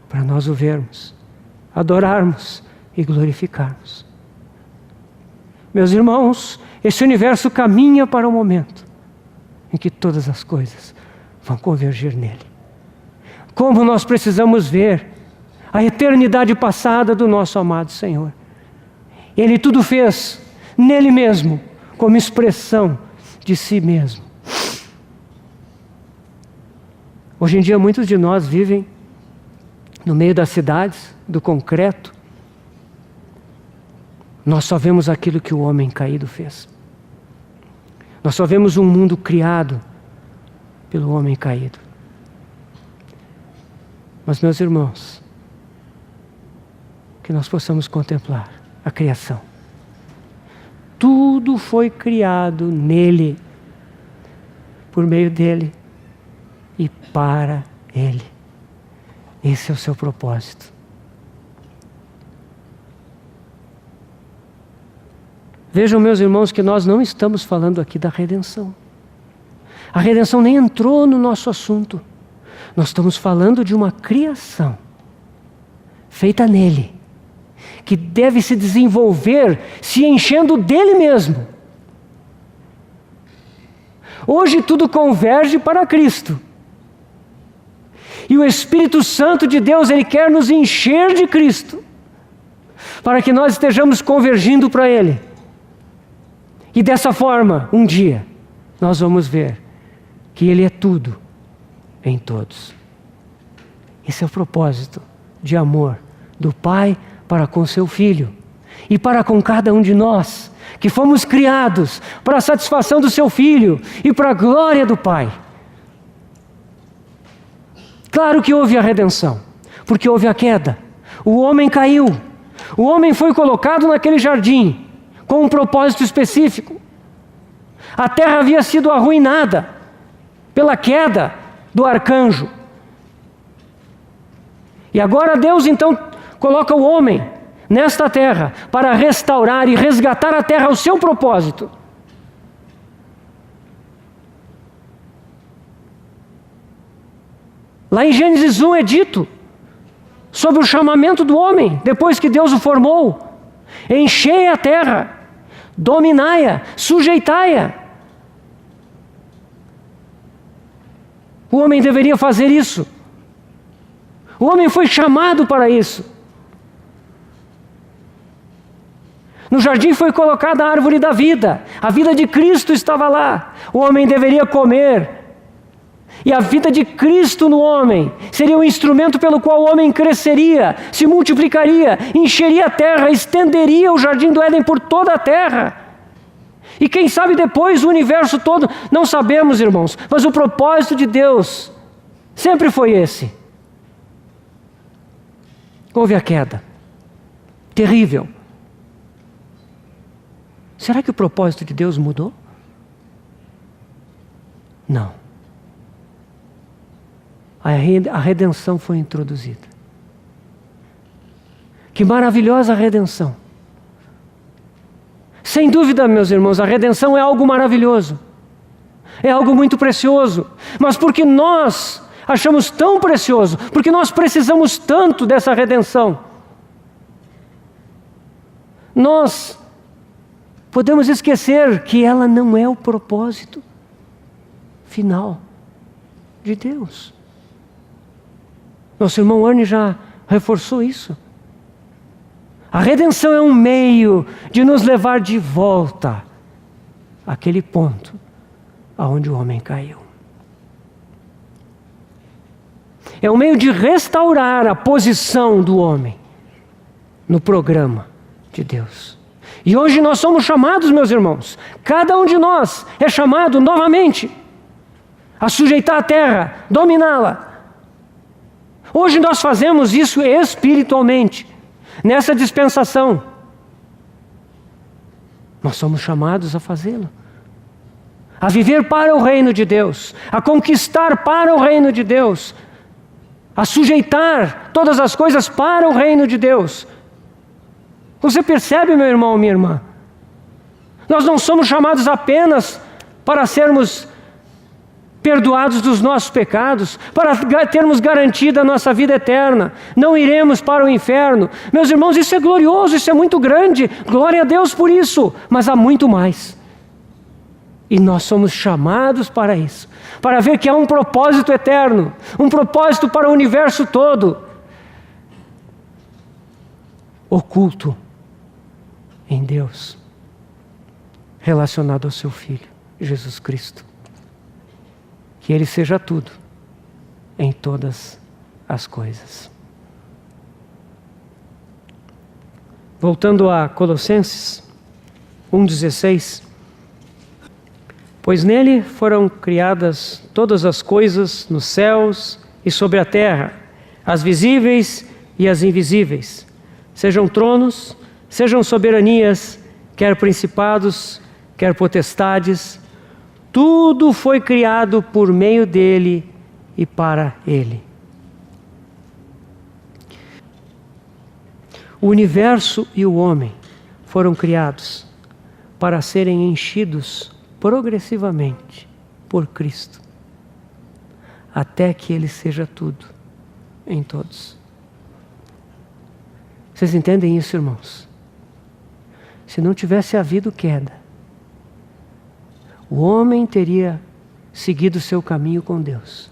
para nós o vermos, adorarmos e glorificarmos. Meus irmãos, esse universo caminha para o momento em que todas as coisas vão convergir nele. Como nós precisamos ver a eternidade passada do nosso amado Senhor. Ele tudo fez nele mesmo, como expressão de si mesmo. Hoje em dia muitos de nós vivem no meio das cidades, do concreto. Nós só vemos aquilo que o homem caído fez. Nós só vemos um mundo criado pelo homem caído. Mas, meus irmãos, que nós possamos contemplar a criação. Tudo foi criado nele, por meio dele e para ele. Esse é o seu propósito. Vejam, meus irmãos, que nós não estamos falando aqui da redenção. A redenção nem entrou no nosso assunto. Nós estamos falando de uma criação feita nele, que deve se desenvolver se enchendo dele mesmo. Hoje tudo converge para Cristo. E o Espírito Santo de Deus, Ele quer nos encher de Cristo, para que nós estejamos convergindo para Ele. E dessa forma, um dia, nós vamos ver que Ele é tudo em todos. Esse é o propósito de amor do Pai para com seu Filho e para com cada um de nós, que fomos criados para a satisfação do seu Filho e para a glória do Pai. Claro que houve a redenção, porque houve a queda. O homem caiu. O homem foi colocado naquele jardim com um propósito específico. A terra havia sido arruinada pela queda do arcanjo. E agora Deus então coloca o homem nesta terra para restaurar e resgatar a terra ao seu propósito. Lá em Gênesis 1 é dito sobre o chamamento do homem, depois que Deus o formou: enchei a terra, dominai-a, sujeitai-a. O homem deveria fazer isso. O homem foi chamado para isso. No jardim foi colocada a árvore da vida. A vida de Cristo estava lá. O homem deveria comer. E a vida de Cristo no homem seria o instrumento pelo qual o homem cresceria, se multiplicaria, encheria a terra, estenderia o jardim do Éden por toda a terra. E quem sabe depois o universo todo, não sabemos, irmãos, mas o propósito de Deus sempre foi esse. Houve a queda, terrível. Será que o propósito de Deus mudou? Não. A redenção foi introduzida. Que maravilhosa redenção! Sem dúvida, meus irmãos, a redenção é algo maravilhoso. É algo muito precioso. Mas porque nós achamos tão precioso, porque nós precisamos tanto dessa redenção, nós podemos esquecer que ela não é o propósito final de Deus. Nosso irmão Arne já reforçou isso. A redenção é um meio de nos levar de volta àquele ponto aonde o homem caiu. É um meio de restaurar a posição do homem no programa de Deus. E hoje nós somos chamados, meus irmãos, cada um de nós é chamado novamente a sujeitar a terra, dominá-la. Hoje nós fazemos isso espiritualmente, nessa dispensação. Nós somos chamados a fazê-lo, a viver para o reino de Deus, a conquistar para o reino de Deus, a sujeitar todas as coisas para o reino de Deus. Você percebe, meu irmão, minha irmã? Nós não somos chamados apenas para sermos perdoados dos nossos pecados, para termos garantida a nossa vida eterna, não iremos para o inferno. Meus irmãos, isso é glorioso, isso é muito grande, glória a Deus por isso, mas há muito mais. E nós somos chamados para isso, para ver que há um propósito eterno, um propósito para o universo todo, oculto em Deus, relacionado ao seu Filho, Jesus Cristo. Que Ele seja tudo, em todas as coisas. Voltando a Colossenses 1,16. Pois nele foram criadas todas as coisas nos céus e sobre a terra, as visíveis e as invisíveis, sejam tronos, sejam soberanias, quer principados, quer potestades. Tudo foi criado por meio dele e para ele. O universo e o homem foram criados para serem enchidos progressivamente por Cristo, até que Ele seja tudo em todos. Vocês entendem isso, irmãos? Se não tivesse havido queda, o homem teria seguido o seu caminho com Deus,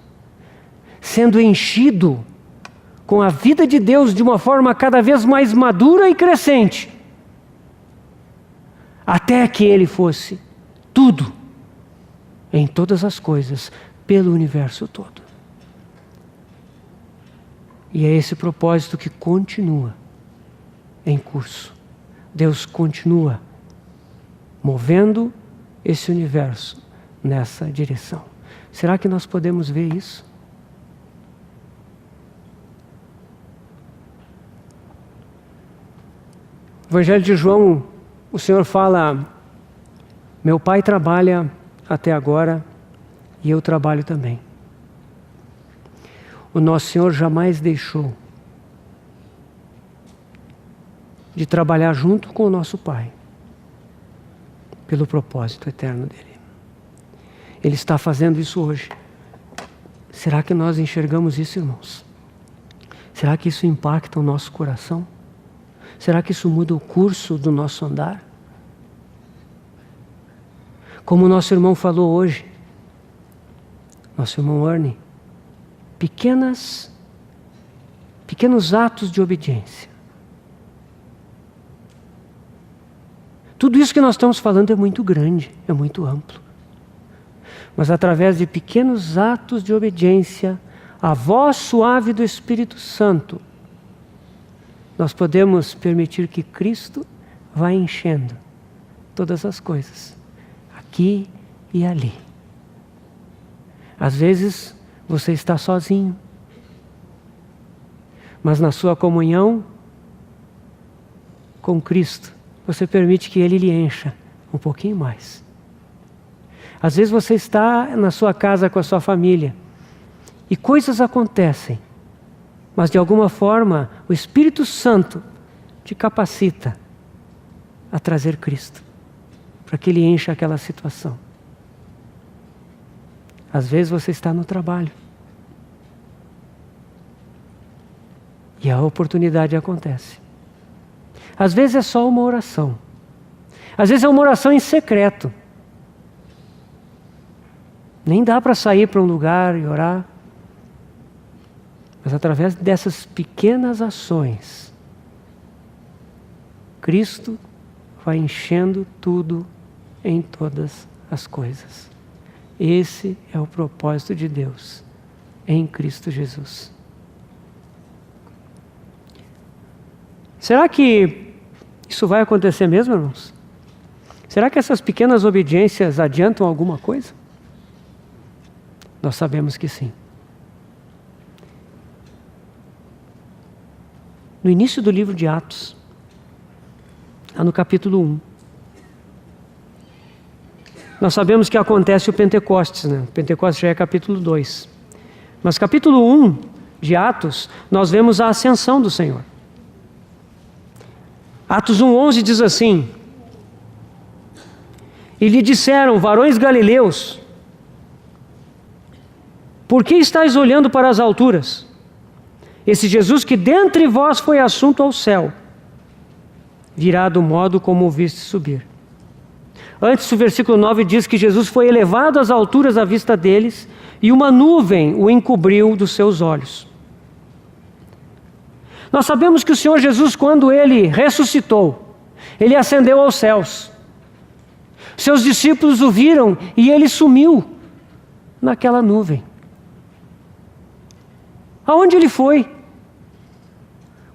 sendo enchido com a vida de Deus de uma forma cada vez mais madura e crescente, até que Ele fosse tudo, em todas as coisas, pelo universo todo. E é esse propósito que continua em curso. Deus continua movendo esse universo nessa direção. Será que nós podemos ver isso? No Evangelho de João, o Senhor fala: meu Pai trabalha até agora e eu trabalho também. O nosso Senhor jamais deixou de trabalhar junto com o nosso Pai, pelo propósito eterno dele. Ele está fazendo isso hoje. Será que nós enxergamos isso, irmãos? Será que isso impacta o nosso coração? Será que isso muda o curso do nosso andar? Como o nosso irmão falou hoje, nosso irmão Ernie, pequenos atos de obediência. Tudo isso que nós estamos falando é muito grande, é muito amplo. Mas através de pequenos atos de obediência, a voz suave do Espírito Santo, nós podemos permitir que Cristo vá enchendo todas as coisas, aqui e ali. Às vezes você está sozinho, mas na sua comunhão com Cristo, você permite que Ele lhe encha um pouquinho mais. Às vezes você está na sua casa com a sua família e coisas acontecem, mas de alguma forma o Espírito Santo te capacita a trazer Cristo, para que Ele encha aquela situação. Às vezes você está no trabalho e a oportunidade acontece. Às vezes é só uma oração. Às vezes é uma oração em secreto. Nem dá para sair para um lugar e orar. Mas através dessas pequenas ações, Cristo vai enchendo tudo em todas as coisas. Esse é o propósito de Deus em Cristo Jesus. Será que isso vai acontecer mesmo, irmãos? Será que essas pequenas obediências adiantam alguma coisa? Nós sabemos que sim. No início do livro de Atos, lá no capítulo 1, nós sabemos que acontece o Pentecostes, né? O Pentecostes já é capítulo 2. Mas capítulo 1 de Atos, nós vemos a ascensão do Senhor. Atos 1:11 diz assim: e lhe disseram, varões galileus, por que estáis olhando para as alturas? Esse Jesus que dentre vós foi assunto ao céu, virá do modo como o viste subir. Antes o versículo 9 diz que Jesus foi elevado às alturas à vista deles, e uma nuvem o encobriu dos seus olhos. Nós sabemos que o Senhor Jesus, quando Ele ressuscitou, Ele ascendeu aos céus. Seus discípulos o viram e Ele sumiu naquela nuvem. Aonde Ele foi?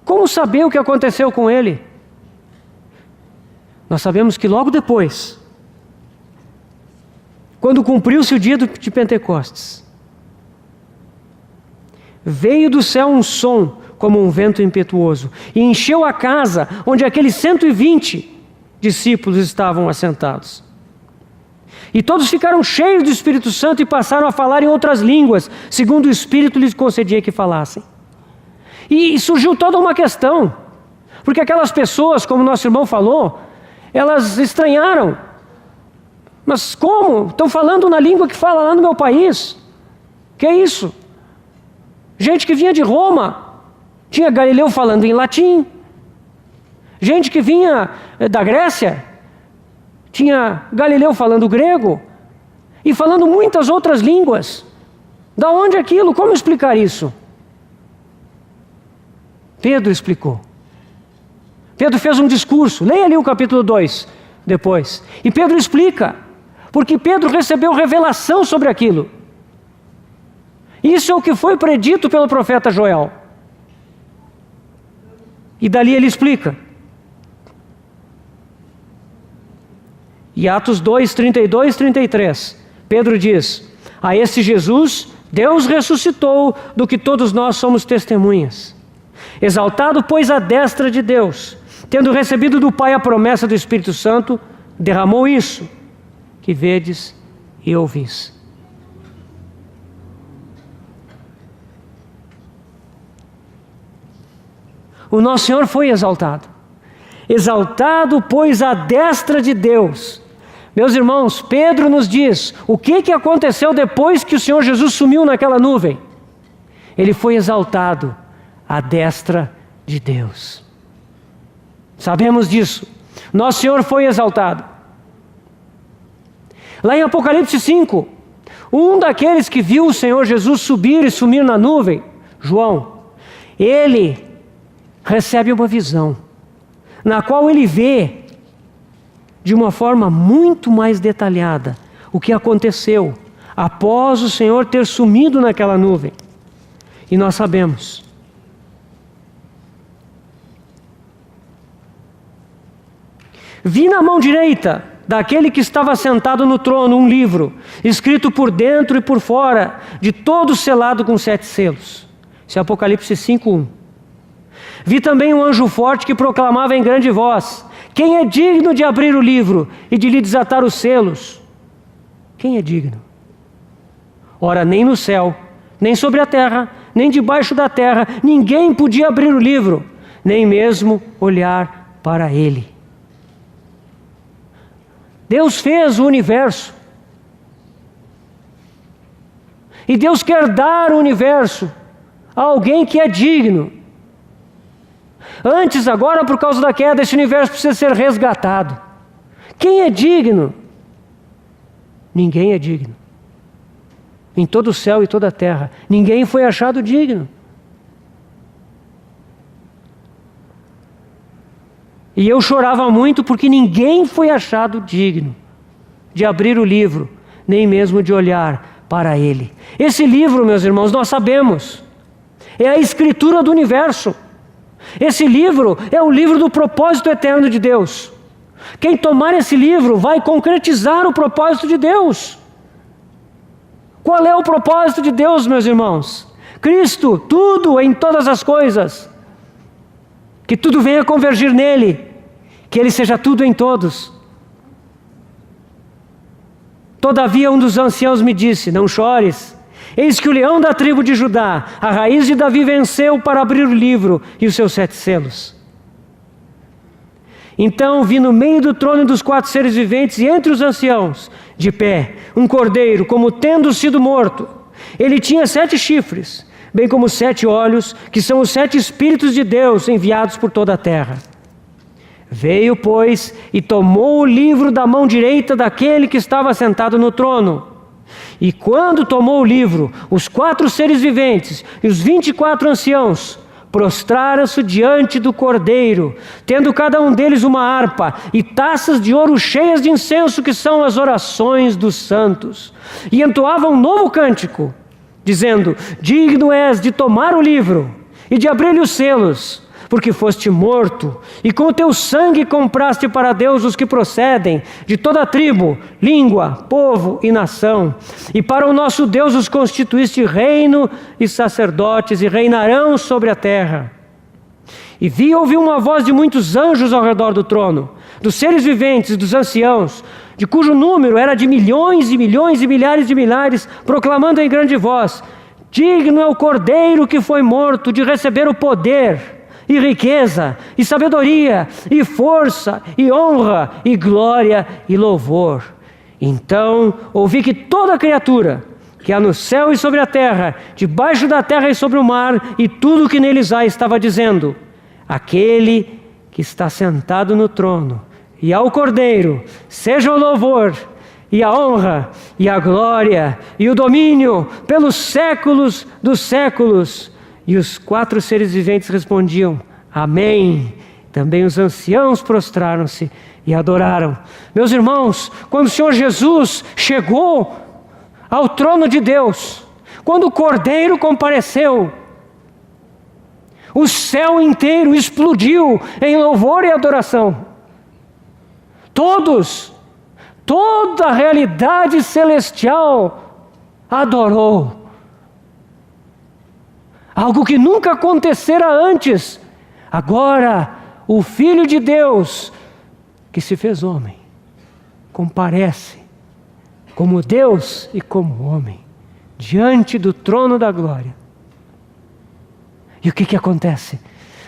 Como saber o que aconteceu com Ele? Nós sabemos que logo depois, quando cumpriu-se o dia de Pentecostes, veio do céu um som como um vento impetuoso e encheu a casa onde aqueles 120 discípulos estavam assentados. E todos ficaram cheios do Espírito Santo e passaram a falar em outras línguas, segundo o Espírito lhes concedia que falassem. E surgiu toda uma questão, porque aquelas pessoas, como nosso irmão falou, elas estranharam. Mas como? Estão falando na língua que fala lá no meu país? Que é isso? Gente que vinha de Roma, tinha Galileu falando em latim. Gente que vinha da Grécia, tinha Galileu falando grego e falando muitas outras línguas. Da onde aquilo? Como explicar isso? Pedro explicou. Pedro fez um discurso. Leia ali o capítulo 2 depois. E Pedro explica. Porque Pedro recebeu revelação sobre aquilo. Isso é o que foi predito pelo profeta Joel. E dali ele explica. E Atos 2, 32, 33. Pedro diz: a esse Jesus, Deus ressuscitou, do que todos nós somos testemunhas. Exaltado, pois, à destra de Deus, tendo recebido do Pai a promessa do Espírito Santo, derramou isso que vedes e ouvis. O nosso Senhor foi exaltado. Exaltado, pois, à destra de Deus, Meus irmãos, Pedro nos diz o que aconteceu depois que o Senhor Jesus sumiu naquela nuvem. Ele foi exaltado à destra de Deus. Sabemos disso. Nosso Senhor foi exaltado. Lá em Apocalipse 5, um daqueles que viu o Senhor Jesus subir e sumir na nuvem, João, ele recebe uma visão, na qual ele vê, de uma forma muito mais detalhada, o que aconteceu após o Senhor ter sumido naquela nuvem. E nós sabemos. Vi na mão direita daquele que estava sentado no trono um livro, escrito por dentro e por fora, de todo selado com 7 selos. Isso é Apocalipse 5:1. Vi também um anjo forte que proclamava em grande voz: quem é digno de abrir o livro e de lhe desatar os selos? Quem é digno? Ora, nem no céu, nem sobre a terra, nem debaixo da terra, ninguém podia abrir o livro, nem mesmo olhar para ele. Deus fez o universo. E Deus quer dar o universo a alguém que é digno. Antes, agora, por causa da queda, esse universo precisa ser resgatado. Quem é digno? Ninguém é digno. Em todo o céu e toda a terra, ninguém foi achado digno. E eu chorava muito porque ninguém foi achado digno de abrir o livro, nem mesmo de olhar para ele. Esse livro, meus irmãos, nós sabemos, é a escritura do universo. Esse livro é o livro do propósito eterno de Deus. Quem tomar esse livro vai concretizar o propósito de Deus. Qual é o propósito de Deus, meus irmãos? Cristo, tudo em todas as coisas. Que tudo venha convergir nele, que ele seja tudo em todos. Todavia um dos anciãos me disse: não chores, eis que o leão da tribo de Judá, a raiz de Davi, venceu para abrir o livro e os seus 7 selos. Então vi no meio do trono dos 4 seres viventes e entre os anciãos, de pé, um cordeiro, como tendo sido morto. Ele tinha 7 chifres, bem como 7 olhos, que são os 7 Espíritos de Deus enviados por toda a terra. Veio, pois, e tomou o livro da mão direita daquele que estava sentado no trono. E quando tomou o livro, os 4 seres viventes e os 24 anciãos prostraram-se diante do cordeiro, tendo cada um deles uma harpa e taças de ouro cheias de incenso, que são as orações dos santos. E entoavam um novo cântico, dizendo: digno és de tomar o livro e de abrir-lhe os selos, porque foste morto, e com o teu sangue compraste para Deus os que procedem de toda a tribo, língua, povo e nação. E para o nosso Deus os constituíste reino e sacerdotes, e reinarão sobre a terra. E vi e ouvi uma voz de muitos anjos ao redor do trono, dos seres viventes e dos anciãos, de cujo número era de milhões e milhões e milhares de milhares, proclamando em grande voz: digno é o cordeiro que foi morto de receber o poder, e riqueza, e sabedoria, e força, e honra, e glória, e louvor. Então ouvi que toda criatura que há no céu e sobre a terra, debaixo da terra e sobre o mar, e tudo o que neles há, estava dizendo: aquele que está sentado no trono e ao Cordeiro seja o louvor, e a honra, e a glória, e o domínio pelos séculos dos séculos. E os 4 seres viventes respondiam: amém. Também os anciãos prostraram-se e adoraram. Meus irmãos, quando o Senhor Jesus chegou ao trono de Deus, quando o Cordeiro compareceu, o céu inteiro explodiu em louvor e adoração. Toda a realidade celestial adorou. Algo que nunca acontecera antes. Agora, o Filho de Deus, que se fez homem, comparece como Deus e como homem, diante do trono da glória. E o que acontece?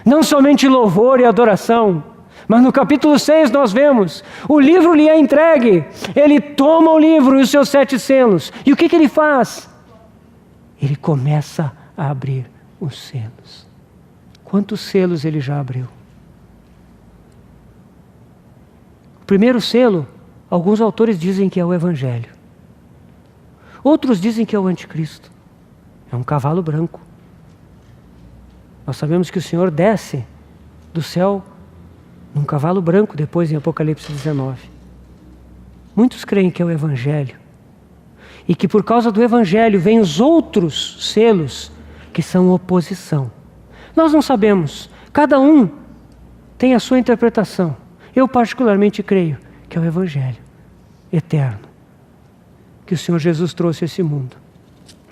Não somente louvor e adoração, Mas no capítulo 6 nós vemos, o livro lhe é entregue, ele toma o livro e os seus 7 selos. E o que ele faz? Ele começa a abrir os selos. Quantos selos ele já abriu? O primeiro selo, alguns autores dizem que é o Evangelho. Outros dizem que é o Anticristo. É um cavalo branco. Nós sabemos que o Senhor desce do céu num cavalo branco, depois em Apocalipse 19. Muitos creem que é o Evangelho. E que por causa do Evangelho vêm os outros selos, que são oposição. Nós não sabemos. Cada um tem a sua interpretação. Eu particularmente creio que é o Evangelho eterno que o Senhor Jesus trouxe a esse mundo.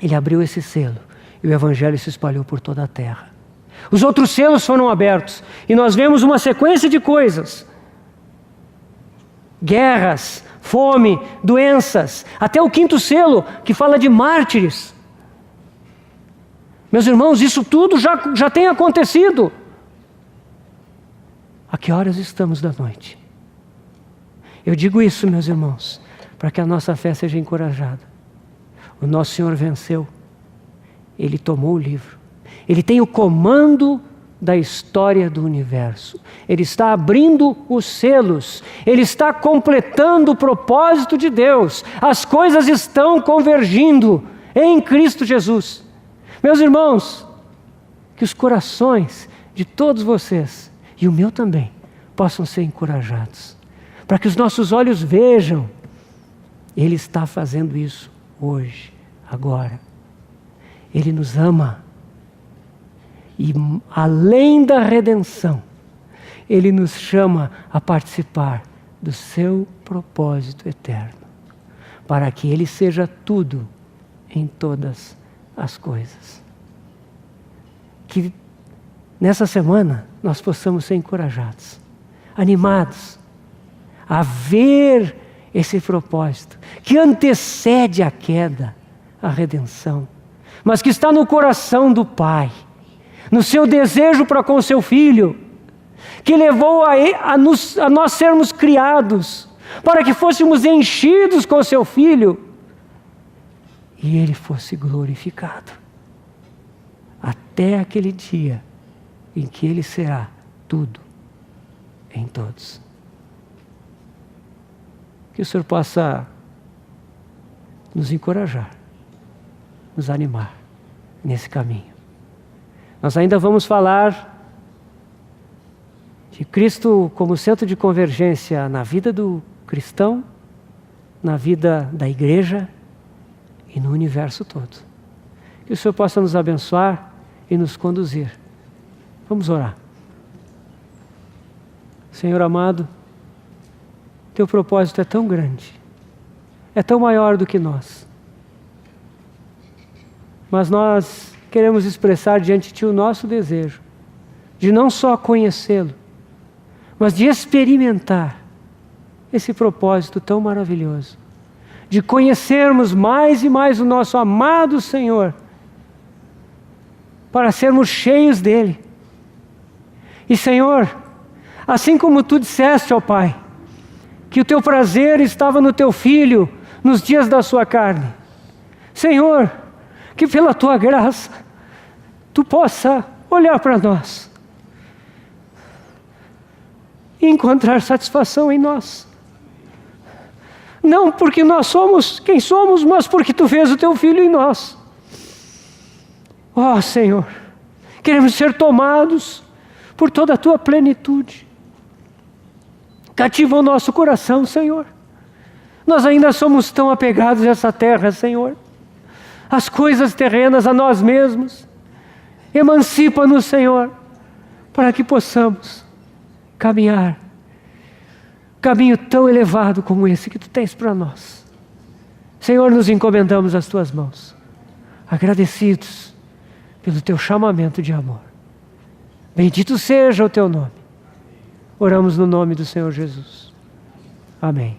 Ele abriu esse selo e o Evangelho se espalhou por toda a terra. Os outros selos foram abertos e nós vemos uma sequência de coisas. Guerras, fome, doenças, até o 5º selo que fala de mártires. Meus irmãos, isso tudo já tem acontecido. A que horas estamos da noite? Eu digo isso, meus irmãos, para que a nossa fé seja encorajada. O nosso Senhor venceu. Ele tomou o livro. Ele tem o comando da história do universo. Ele está abrindo os selos. Ele está completando o propósito de Deus. As coisas estão convergindo em Cristo Jesus. Meus irmãos, que os corações de todos vocês, e o meu também, possam ser encorajados. Para que os nossos olhos vejam. Ele está fazendo isso hoje, agora. Ele nos ama. E além da redenção, Ele nos chama a participar do seu propósito eterno, para que Ele seja tudo em todas as coisas. Que nessa semana nós possamos ser encorajados, animados, a ver esse propósito, que antecede a queda, a redenção, mas que está no coração do Pai, no seu desejo para com seu Filho, que levou a nós sermos criados, para que fôssemos enchidos com seu Filho, e Ele fosse glorificado, até aquele dia em que Ele será tudo em todos. Que o Senhor possa nos encorajar, nos animar nesse caminho. Nós ainda vamos falar de Cristo como centro de convergência na vida do cristão, na vida da igreja e no universo todo. Que o Senhor possa nos abençoar e nos conduzir. Vamos orar. Senhor amado, Teu propósito é tão grande, é tão maior do que nós. Mas nós queremos expressar diante de Ti o nosso desejo de não só conhecê-lo, mas de experimentar esse propósito tão maravilhoso, de conhecermos mais e mais o nosso amado Senhor, para sermos cheios dEle. E Senhor, assim como Tu disseste ao Pai, que o Teu prazer estava no Teu Filho, nos dias da Sua carne, Senhor, que pela Tua graça, Tu possa olhar para nós e encontrar satisfação em nós. Não porque nós somos quem somos, mas porque Tu fez o Teu Filho em nós. Ó Senhor, queremos ser tomados por toda a Tua plenitude. Cativa o nosso coração, Senhor. Nós ainda somos tão apegados a essa terra, Senhor. As coisas terrenas, a nós mesmos. Emancipa-nos, Senhor, para que possamos caminhar caminho tão elevado como esse que Tu tens para nós. Senhor, nos encomendamos às Tuas mãos, agradecidos pelo Teu chamamento de amor. Bendito seja o Teu nome. Oramos no nome do Senhor Jesus. Amém.